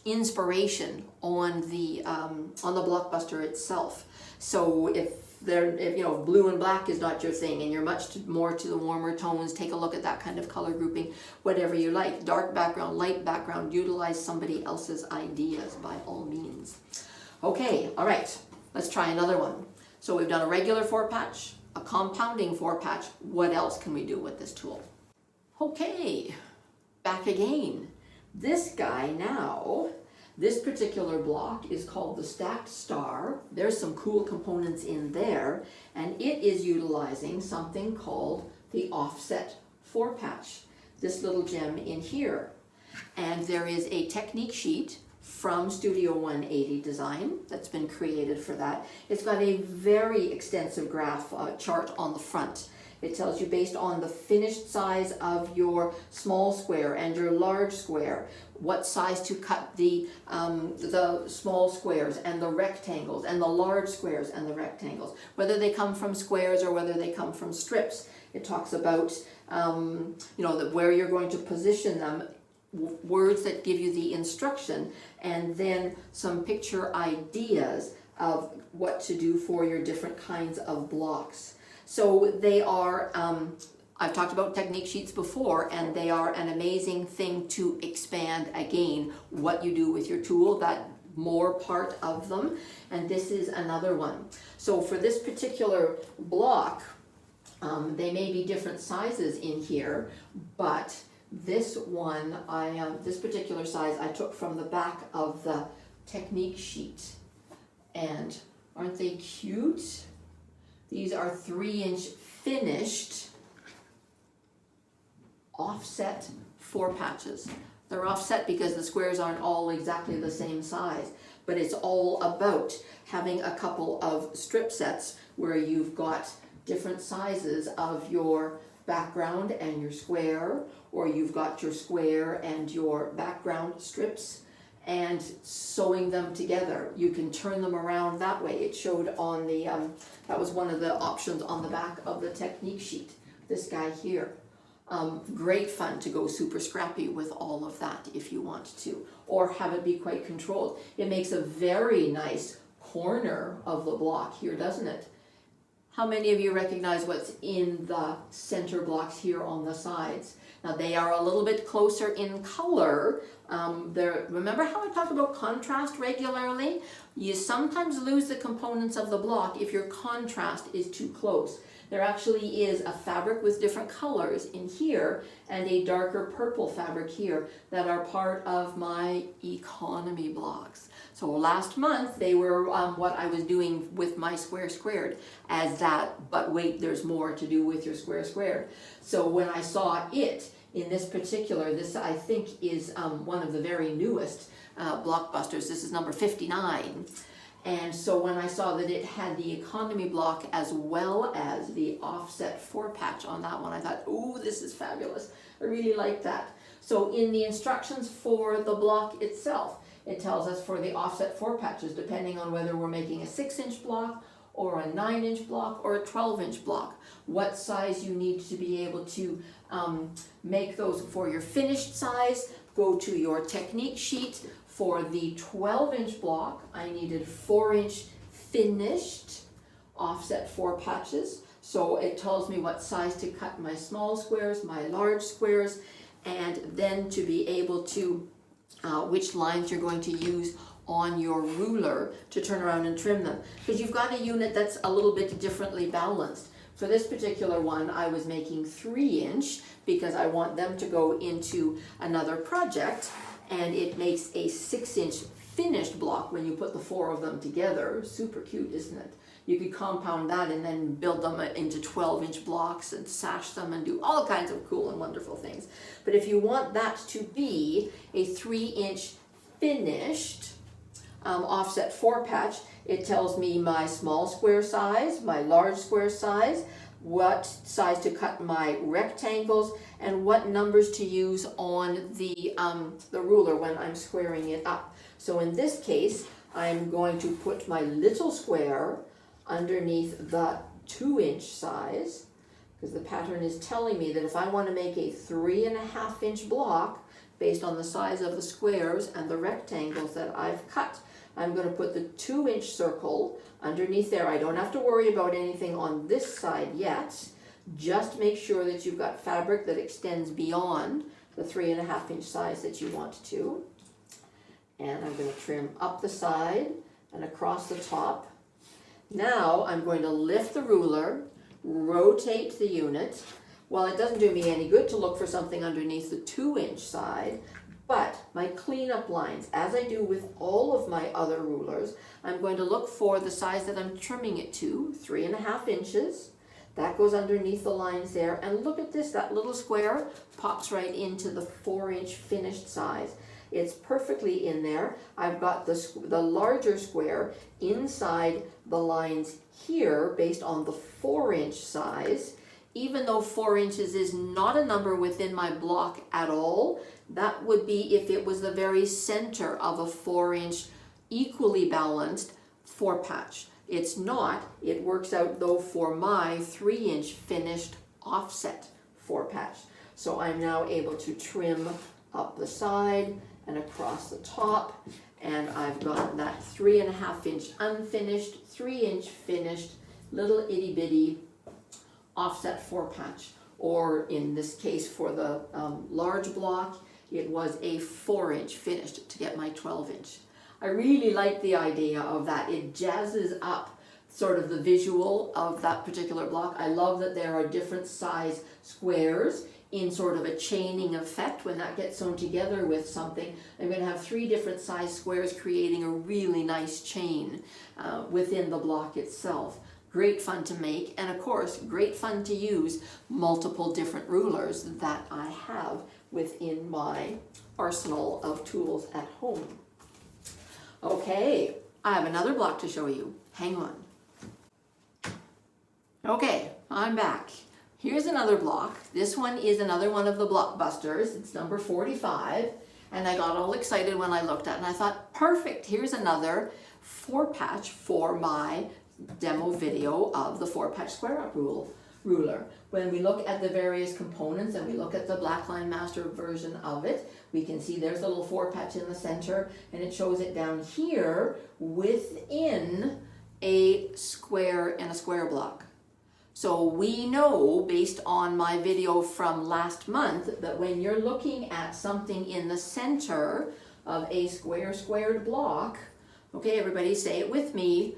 inspiration on the Blockbuster itself. So if you know, blue and black is not your thing and you're much more to the warmer tones, take a look at that kind of color grouping, whatever you like. Dark background, light background, utilize somebody else's ideas by all means. Okay, all right, let's try another one. So we've done a regular 4-patch, a compounding 4-patch. What else can we do with this tool? Okay, back again. This guy now, this particular block is called the Stacked Star. There's some cool components in there, and it is utilizing something called the Offset 4-patch, this little gem in here. And there is a technique sheet from Studio 180 Design that's been created for that. It's got a very extensive graph chart on the front. It tells you based on the finished size of your small square and your large square, what size to cut the small squares and the rectangles and the large squares and the rectangles, whether they come from squares or whether they come from strips. It talks about you know, where you're going to position them, words that give you the instruction, and then some picture ideas of what to do for your different kinds of blocks. So they are, I've talked about technique sheets before, and they are an amazing thing to expand again what you do with your tool, that more part of them, and this is another one. So for this particular block, they may be different sizes in here, but this one, this particular size I took from the back of the technique sheet, and aren't they cute? These are 3-inch finished offset 4-patches. They're offset because the squares aren't all exactly the same size, but it's all about having a couple of strip sets where you've got different sizes of your background and your square, or you've got your square and your background strips, and sewing them together. You can turn them around that way. It showed on the, that was one of the options on the back of the technique sheet, this guy here. Great fun to go super scrappy with all of that if you want to, or have it be quite controlled. It makes a very nice corner of the block here, doesn't it? How many of you recognize what's in the center blocks here on the sides? Now they are a little bit closer in color. Remember how I talk about contrast regularly? You sometimes lose the components of the block if your contrast is too close. There actually is a fabric with different colors in here and a darker purple fabric here that are part of my economy blocks. So last month they were what I was doing with my square squared as that, but wait, there's more to do with your square squared. So when I saw it in this particular, this I think is one of the very newest blockbusters. This is number 59. And so when I saw that it had the economy block as well as the offset 4-patch on that one, I thought, ooh, this is fabulous. I really like that. So in the instructions for the block itself, it tells us for the offset 4-patches, depending on whether we're making a 6-inch block or a 9-inch block or a 12-inch block, what size you need to be able to make those for your finished size. Go to your technique sheet. For the 12-inch block, I needed 4-inch finished offset 4-patches. So it tells me what size to cut my small squares, my large squares, and then to be able to, which lines you're going to use on your ruler to turn around and trim them. Because you've got a unit that's a little bit differently balanced. For this particular one, I was making 3-inch because I want them to go into another project. and it makes a 6-inch finished block when you put the 4 of them together. Super cute, isn't it? You could compound that and then build them into 12-inch blocks and sash them and do all kinds of cool and wonderful things. But if you want that to be a 3-inch finished offset 4-patch, it tells me my small square size, my large square size, what size to cut my rectangles, and what numbers to use on the ruler when I'm squaring it up. So in this case, I'm going to put my little square underneath the 2-inch size, because the pattern is telling me that if I want to make a 3.5-inch block based on the size of the squares and the rectangles that I've cut, I'm going to put the 2-inch circle underneath there. I don't have to worry about anything on this side yet. Just make sure that you've got fabric that extends beyond the 3.5-inch size that you want to. And I'm going to trim up the side and across the top. Now I'm going to lift the ruler, rotate the unit. Well, it doesn't do me any good to look for something underneath the 2-inch side, but my cleanup lines, as I do with all of my other rulers, I'm going to look for the size that I'm trimming it to, 3.5 inches. That goes underneath the lines there. And look at this, that little square pops right into the 4-inch finished size. It's perfectly in there. I've got the larger square inside the lines here based on the 4-inch size. Even though 4 inches is not a number within my block at all, that would be if it was the very center of a 4-inch equally balanced 4-patch. It's not. It works out though for my 3-inch finished offset 4-patch. So I'm now able to trim up the side and across the top, and I've got that 3.5-inch unfinished, 3-inch finished little itty bitty offset 4-patch. Or in this case for the large block, it was a 4-inch finished to get my 12-inch. I really like the idea of that. It jazzes up sort of the visual of that particular block. I love that there are different size squares in sort of a chaining effect. When that gets sewn together with something, I'm going to have 3 different size squares creating a really nice chain within the block itself. Great fun to make, and of course, great fun to use multiple different rulers that I have within my arsenal of tools at home. Okay, I have another block to show you. Hang on. Okay, I'm back. Here's another block. This one is another one of the blockbusters. It's number 45, and I got all excited when I looked at it, and I thought, perfect, here's another 4-patch for my demo video of the 4-patch square up ruler. When we look at the various components and we look at the Blackline Master version of it, we can see there's a little 4-patch in the center, and it shows it down here within a square and a square block. So we know, based on my video from last month, that when you're looking at something in the center of a squared block, okay, everybody say it with me,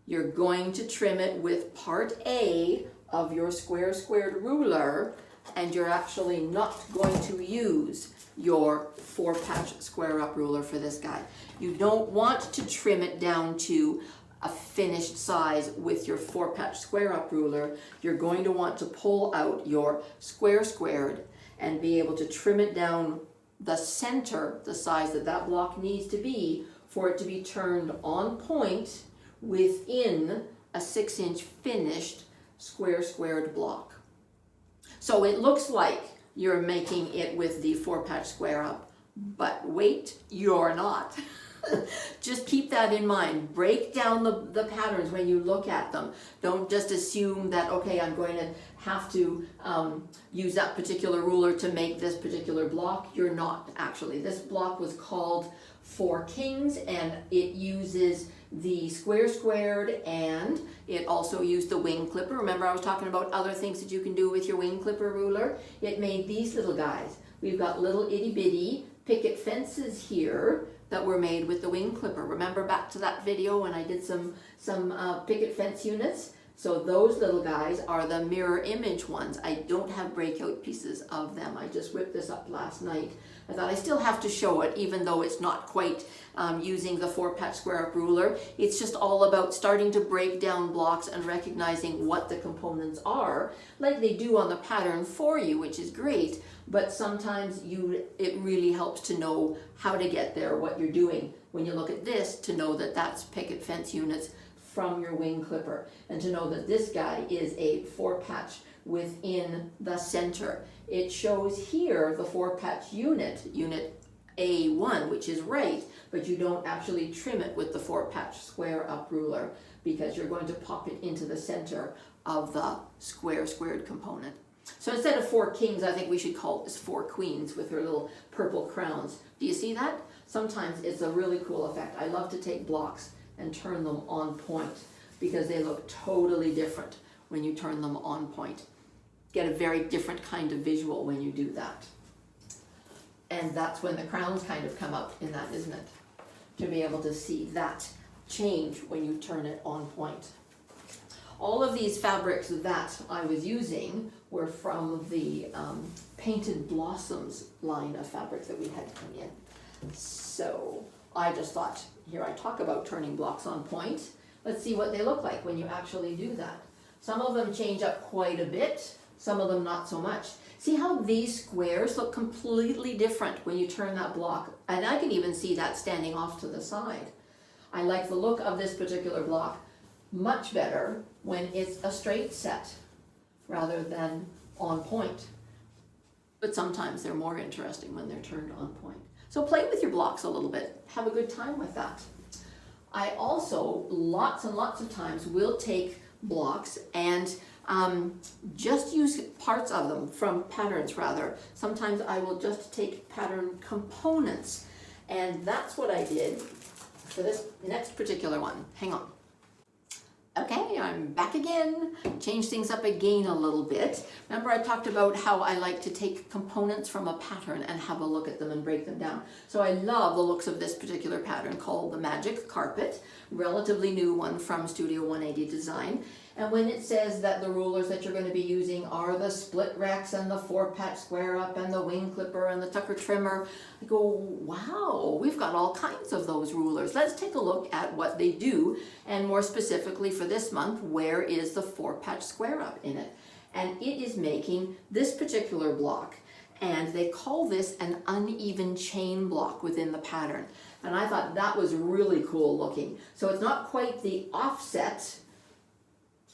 you're going to trim it with part A of your squared ruler, and you're actually not going to use your 4-patch square up ruler for this guy. You don't want to trim it down to a finished size with your 4-patch square up ruler. You're going to want to pull out your squared and be able to trim it down the center, the size that that block needs to be for it to be turned on point within a 6-inch finished squared block. So it looks like you're making it with the 4-patch square up, but wait, you're not. Just keep that in mind. Break down the patterns when you look at them. Don't just assume that, okay, I'm going to have to use that particular ruler to make this particular block. You're not, actually. This block was called 4 Kings, and it uses the squared, and it also used the wing clipper. Remember, I was talking about other things that you can do with your wing clipper ruler? It made these little guys. We've got little itty bitty picket fences here that were made with the wing clipper. Remember back to that video when I did some picket fence units? So those little guys are the mirror image ones. I don't have breakout pieces of them. I just whipped this up last night. I thought I still have to show it, even though it's not quite using the 4-patch square up ruler. It's just all about starting to break down blocks and recognizing what the components are, like they do on the pattern for you, which is great. But sometimes it really helps to know how to get there, what you're doing. When you look at this, to know that that's picket fence units from your wing clipper, and to know that this guy is a 4-patch within the center. It shows here the 4-patch unit A1, which is right, but you don't actually trim it with the 4-patch square up ruler because you're going to pop it into the center of the squared component. So instead of 4 kings, I think we should call this 4 queens with her little purple crowns. Do you see that? Sometimes it's a really cool effect. I love to take blocks and turn them on point because they look totally different when you turn them on point. Get a very different kind of visual when you do that. And that's when the crowns kind of come up in that, isn't it? To be able to see that change when you turn it on point. All of these fabrics that I was using were from the Painted Blossoms line of fabric that we had come in. So I just thought, here I talk about turning blocks on point. Let's see what they look like when you actually do that. Some of them change up quite a bit, some of them not so much. See how these squares look completely different when you turn that block? And I can even see that standing off to the side. I like the look of this particular block much better when it's a straight set rather than on point. But sometimes they're more interesting when they're turned on point. So play with your blocks a little bit. Have a good time with that. I also, lots and lots of times, will take blocks and just use parts of them from patterns rather. Sometimes I will just take pattern components. And that's what I did for this next particular one. Hang on. Okay, I'm back again. Change things up again a little bit. Remember I talked about how I like to take components from a pattern and have a look at them and break them down. So I love the looks of this particular pattern called the Magic Carpet, relatively new one from Studio 180 Design. And when it says that the rulers that you're going to be using are the split rex and the 4-patch square up and the wing clipper and the tucker trimmer, I go, wow, we've got all kinds of those rulers. Let's take a look at what they do, and more specifically for this month, where is the 4-patch square up in it? And it is making this particular block, and they call this an uneven chain block within the pattern. And I thought that was really cool looking. So it's not quite the offset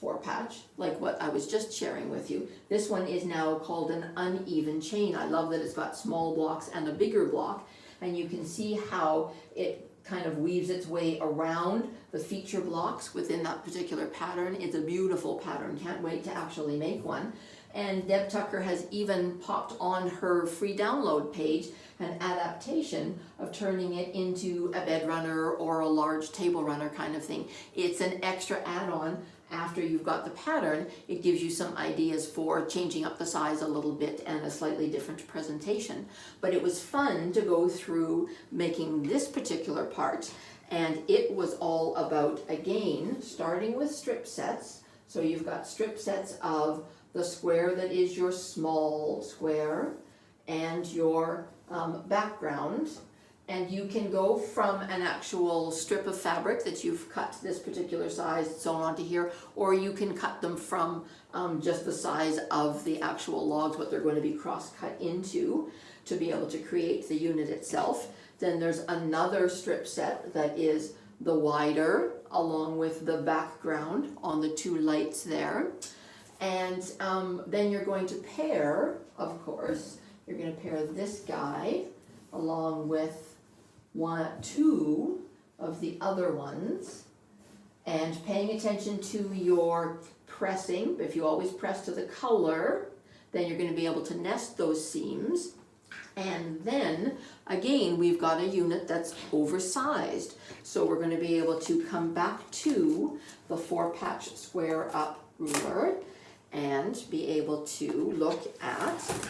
4-patch, like what I was just sharing with you. This one is now called an uneven chain. I love that it's got small blocks and a bigger block, and you can see how it kind of weaves its way around the feature blocks within that particular pattern. It's a beautiful pattern. Can't wait to actually make one. And Deb Tucker has even popped on her free download page an adaptation of turning it into a bed runner or a large table runner kind of thing. It's an extra add-on. After you've got the pattern, it gives you some ideas for changing up the size a little bit and a slightly different presentation. But it was fun to go through making this particular part, and it was all about, again, starting with strip sets. So you've got strip sets of the square that is your small square and your background. And you can go from an actual strip of fabric that you've cut this particular size sewn onto here, or you can cut them from just the size of the actual logs, what they're going to be cross-cut into, to be able to create the unit itself. Then there's another strip set that is the wider, along with the background on the 2 lights there. And then you're going to pair, of course, you're going to pair this guy along with 2 of the other ones, and paying attention to your pressing. If you always press to the color, then you're going to be able to nest those seams. And then again, we've got a unit that's oversized, so we're going to be able to come back to the 4-patch square up ruler and be able to look at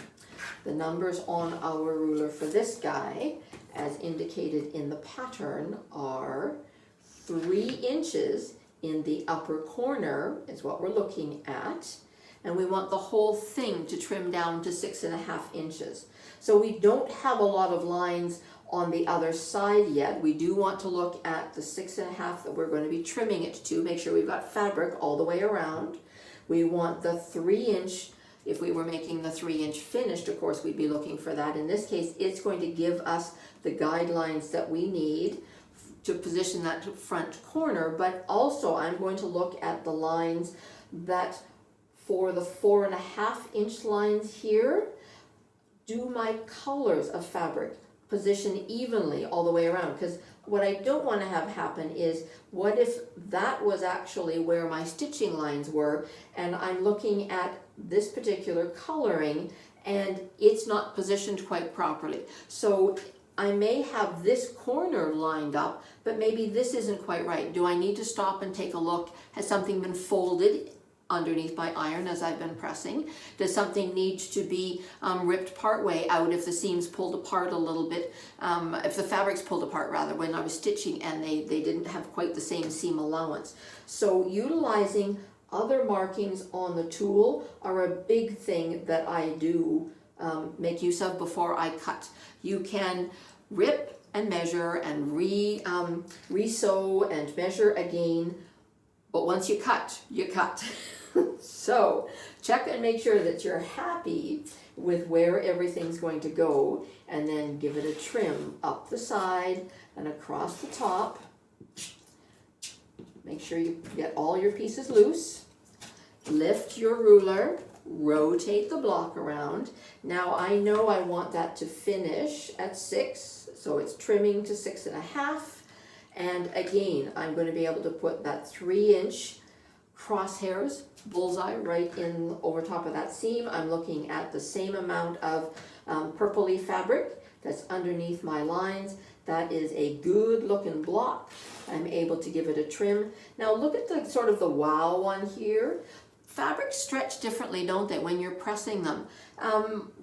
the numbers on our ruler for this guy, as indicated in the pattern, are 3 inches in the upper corner is what we're looking at. And we want the whole thing to trim down to 6.5 inches. So we don't have a lot of lines on the other side yet. We do want to look at the 6.5 that we're going to be trimming it to, make sure we've got fabric all the way around. We want the 3-inch, if we were making the 3-inch finished, of course, we'd be looking for that. In this case, it's going to give us the guidelines that we need to position that front corner, but also I'm going to look at the lines that for the 4.5-inch lines here, do my colors of fabric position evenly all the way around, because what I don't want to have happen is, what if that was actually where my stitching lines were, and I'm looking at this particular coloring and it's not positioned quite properly. So I may have this corner lined up, but maybe this isn't quite right. Do I need to stop and take a look? Has something been folded underneath my iron as I've been pressing? Does something need to be ripped part way out if the seam's pulled apart a little bit, if the fabric's pulled apart rather, when I was stitching and they didn't have quite the same seam allowance? So utilizing other markings on the tool are a big thing that I do make use of before I cut. You can rip and measure and re-sew and measure again, but once you cut, you cut. So check and make sure that you're happy with where everything's going to go, and then give it a trim up the side and across the top. Make sure you get all your pieces loose. Lift your ruler, rotate the block around. Now I know I want that to finish at 6, so it's trimming to 6.5. And again, I'm going to be able to put that 3-inch crosshairs, bullseye, right in over top of that seam. I'm looking at the same amount of purpley fabric that's underneath my lines. That is a good looking block. I'm able to give it a trim. Now look at the sort of the wow one here. Fabrics stretch differently, don't they, when you're pressing them?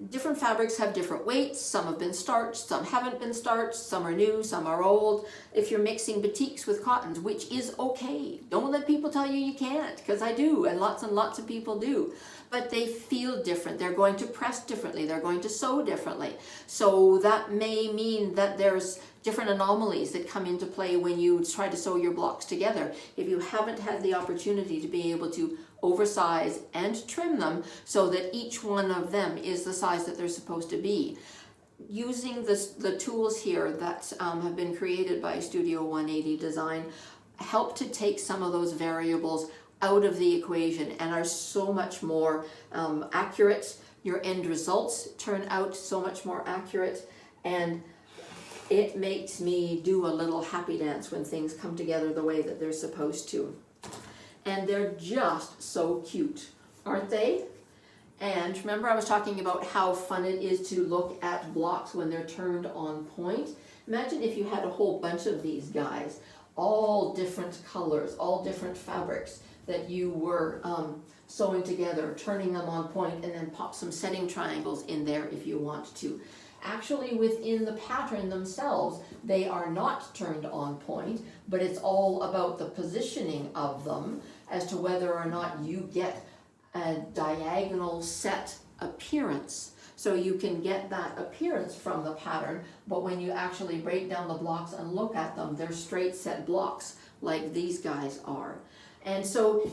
Different fabrics have different weights. Some have been starched, some haven't been starched, some are new, some are old. If you're mixing batiks with cottons, which is okay, don't let people tell you you can't, because I do, and lots of people do. But they feel different. They're going to press differently. They're going to sew differently. So that may mean that there's different anomalies that come into play when you try to sew your blocks together. If you haven't had the opportunity to be able to oversize and trim them so that each one of them is the size that they're supposed to be. Using the tools here that have been created by Studio 180 Design help to take some of those variables out of the equation and are so much more accurate. Your end results turn out so much more accurate, and it makes me do a little happy dance when things come together the way that they're supposed to. And they're just so cute, aren't they? And remember I was talking about how fun it is to look at blocks when they're turned on point. Imagine if you had a whole bunch of these guys, all different colors, all different fabrics that you were sewing together, turning them on point, and then pop some setting triangles in there if you want to. Actually, within the pattern themselves, they are not turned on point, but it's all about the positioning of them as to whether or not you get a diagonal set appearance. So you can get that appearance from the pattern, but when you actually break down the blocks and look at them, they're straight set blocks like these guys are. And so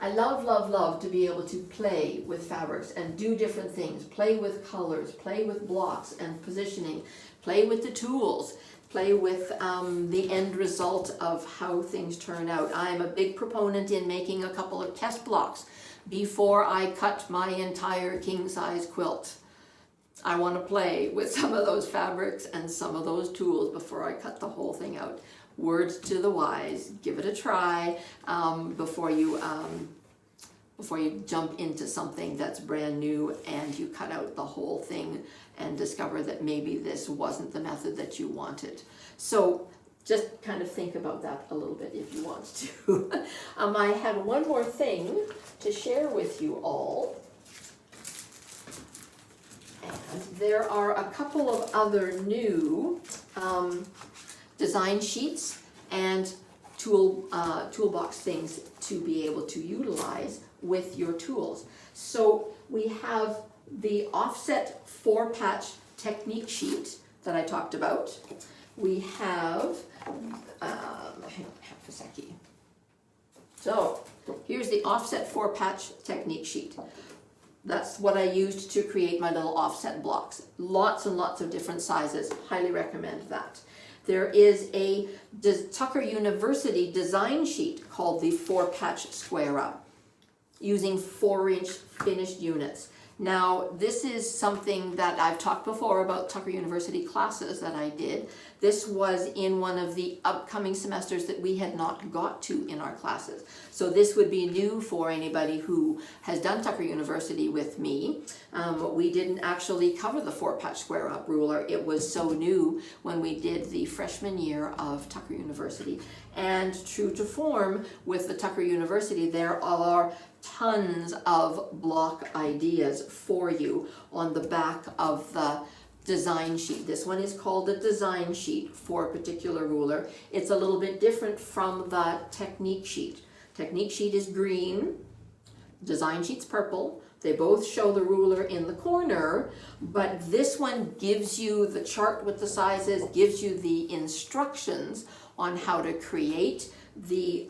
I love to be able to play with fabrics and do different things, play with colors, play with blocks and positioning, play with the tools, play with the end result of how things turn out. I'm a big proponent in making a couple of test blocks before I cut my entire king-size quilt. I want to play with some of those fabrics and some of those tools before I cut the whole thing out. Words to the wise, give it a try before you jump into something that's brand new and you cut out the whole thing and discover that maybe this wasn't the method that you wanted. So just kind of think about that a little bit if you want to. I had one more thing to share with you all. And there are a couple of other new design sheets and toolbox things to be able to utilize with your tools. So we have the offset 4-patch technique sheet that I talked about. We have, hang on half a second. So here's the offset 4-patch technique sheet. That's what I used to create my little offset blocks. Lots and lots of different sizes. Highly recommend that. There is a Tucker University design sheet called the 4-patch square up, using 4-inch finished units. Now, this is something that I've talked before about Tucker University classes that I did. This was in one of the upcoming semesters that we had not got to in our classes. So this would be new for anybody who has done Tucker University with me. We didn't actually cover the 4-patch square up ruler. It was so new when we did the freshman year of Tucker University. And true to form with the Tucker University, there are tons of block ideas for you on the back of the design sheet. This one is called a design sheet for a particular ruler. It's a little bit different from the technique sheet. Technique sheet is green, design sheet's purple. They both show the ruler in the corner, but this one gives you the chart with the sizes, gives you the instructions on how to create the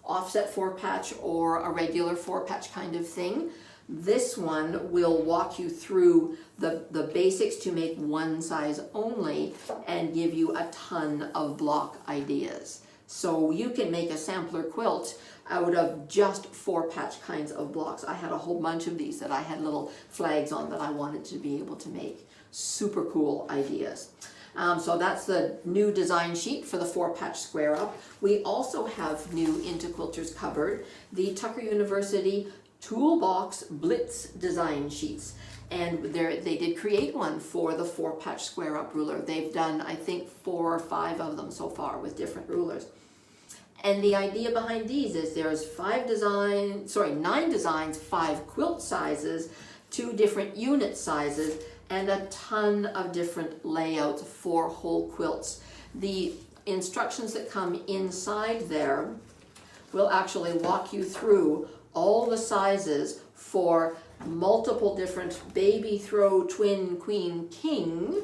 offset 4-patch or a regular 4-patch kind of thing. This one will walk you through the basics to make one size only and give you a ton of block ideas. So you can make a sampler quilt out of just 4-patch kinds of blocks. I had a whole bunch of these that I had little flags on that I wanted to be able to make. Super cool ideas. So that's the new design sheet for the 4-patch square up. We also have new into Quilters Cupboard, the Tucker University Toolbox Blitz design sheets. And they did create one for the 4-patch square up ruler. They've done, I think, 4 or 5 of them so far with different rulers. And the idea behind these is there's 9 designs, 5 quilt sizes, 2 different unit sizes, and a ton of different layouts for whole quilts. The instructions that come inside there will actually walk you through all the sizes for multiple different baby, throw, twin, queen, king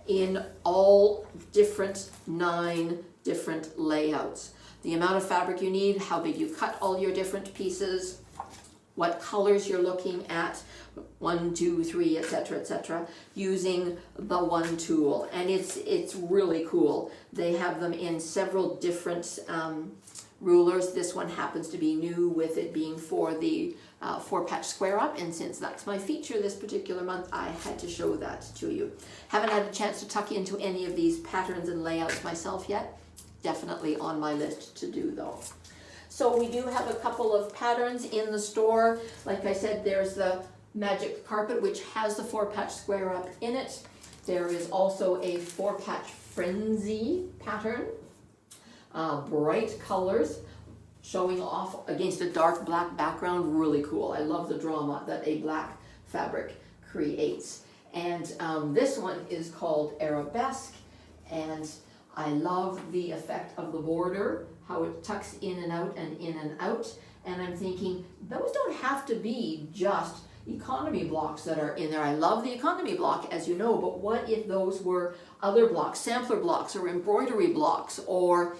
in all different 9 different layouts. The amount of fabric you need, how big you cut all your different pieces, what colors you're looking at, 1, 2, 3, etc., using the one tool. And it's really cool. They have them in several different rulers. This one happens to be new with it being for the 4-patch square up, and since that's my feature this particular month, I had to show that to you. Haven't had a chance to tuck into any of these patterns and layouts myself yet. Definitely on my list to do though. So we do have a couple of patterns in the store. Like I said, there's the Magic Carpet, which has the 4-patch square up in it. There is also a 4-patch Frenzy pattern. Bright colors showing off against a dark black background. Really cool. I love the drama that a black fabric creates. And this one is called Arabesque, and I love the effect of the border, how it tucks in and out and in and out. And I'm thinking, those don't have to be just economy blocks that are in there. I love the economy block, as you know, but what if those were other blocks, sampler blocks or embroidery blocks or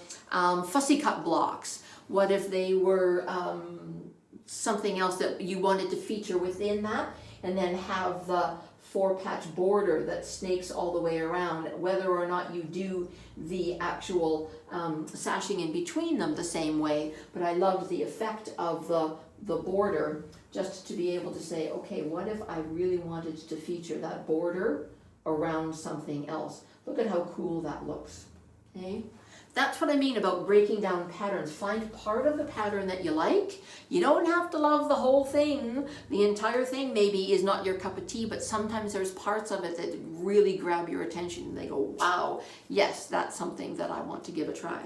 fussy cut blocks? What if they were something else that you wanted to feature within that, and then have the 4-patch border that snakes all the way around, whether or not you do the actual sashing in between them the same way. But I loved the effect of the border, just to be able to say, okay, what if I really wanted to feature that border around something else? Look at how cool that looks. Okay? That's what I mean about breaking down patterns. Find part of the pattern that you like. You don't have to love the whole thing. The entire thing maybe is not your cup of tea, but sometimes there's parts of it that really grab your attention. They go, wow, yes, that's something that I want to give a try.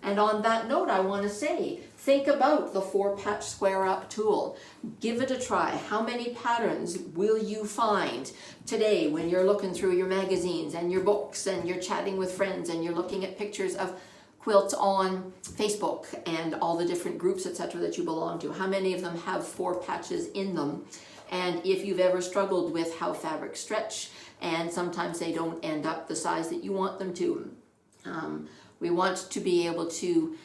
And on that note, I want to say, think about the 4-patch square up tool. Give it a try. How many patterns will you find today when you're looking through your magazines and your books and you're chatting with friends and you're looking at pictures of quilts on Facebook and all the different groups, etc., that you belong to? How many of them have 4 patches in them? And if you've ever struggled with how fabrics stretch and sometimes they don't end up the size that you want them to. We want to be able to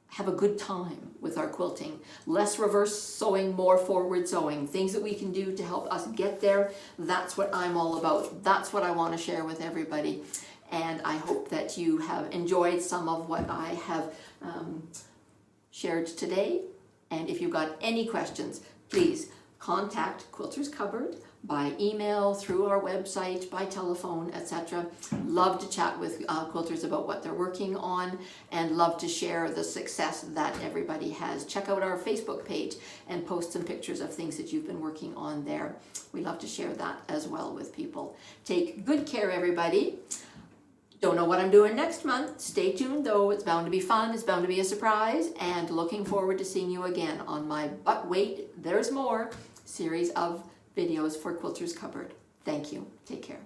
have a good time with our quilting. Less reverse sewing, more forward sewing. Things that we can do to help us get there. That's what I'm all about. That's what I want to share with everybody. And I hope that you have enjoyed some of what I have shared today. And if you've got any questions, please contact Quilters Cupboard by email, through our website, by telephone, etc. Love to chat with quilters about what they're working on and love to share the success that everybody has. Check out our Facebook page and post some pictures of things that you've been working on there. We love to share that as well with people. Take good care, everybody. Don't know what I'm doing next month. Stay tuned though. It's bound to be fun. It's bound to be a surprise. And looking forward to seeing you again on my But Wait, There's More series of videos for Quilters Cupboard. Thank you. Take care.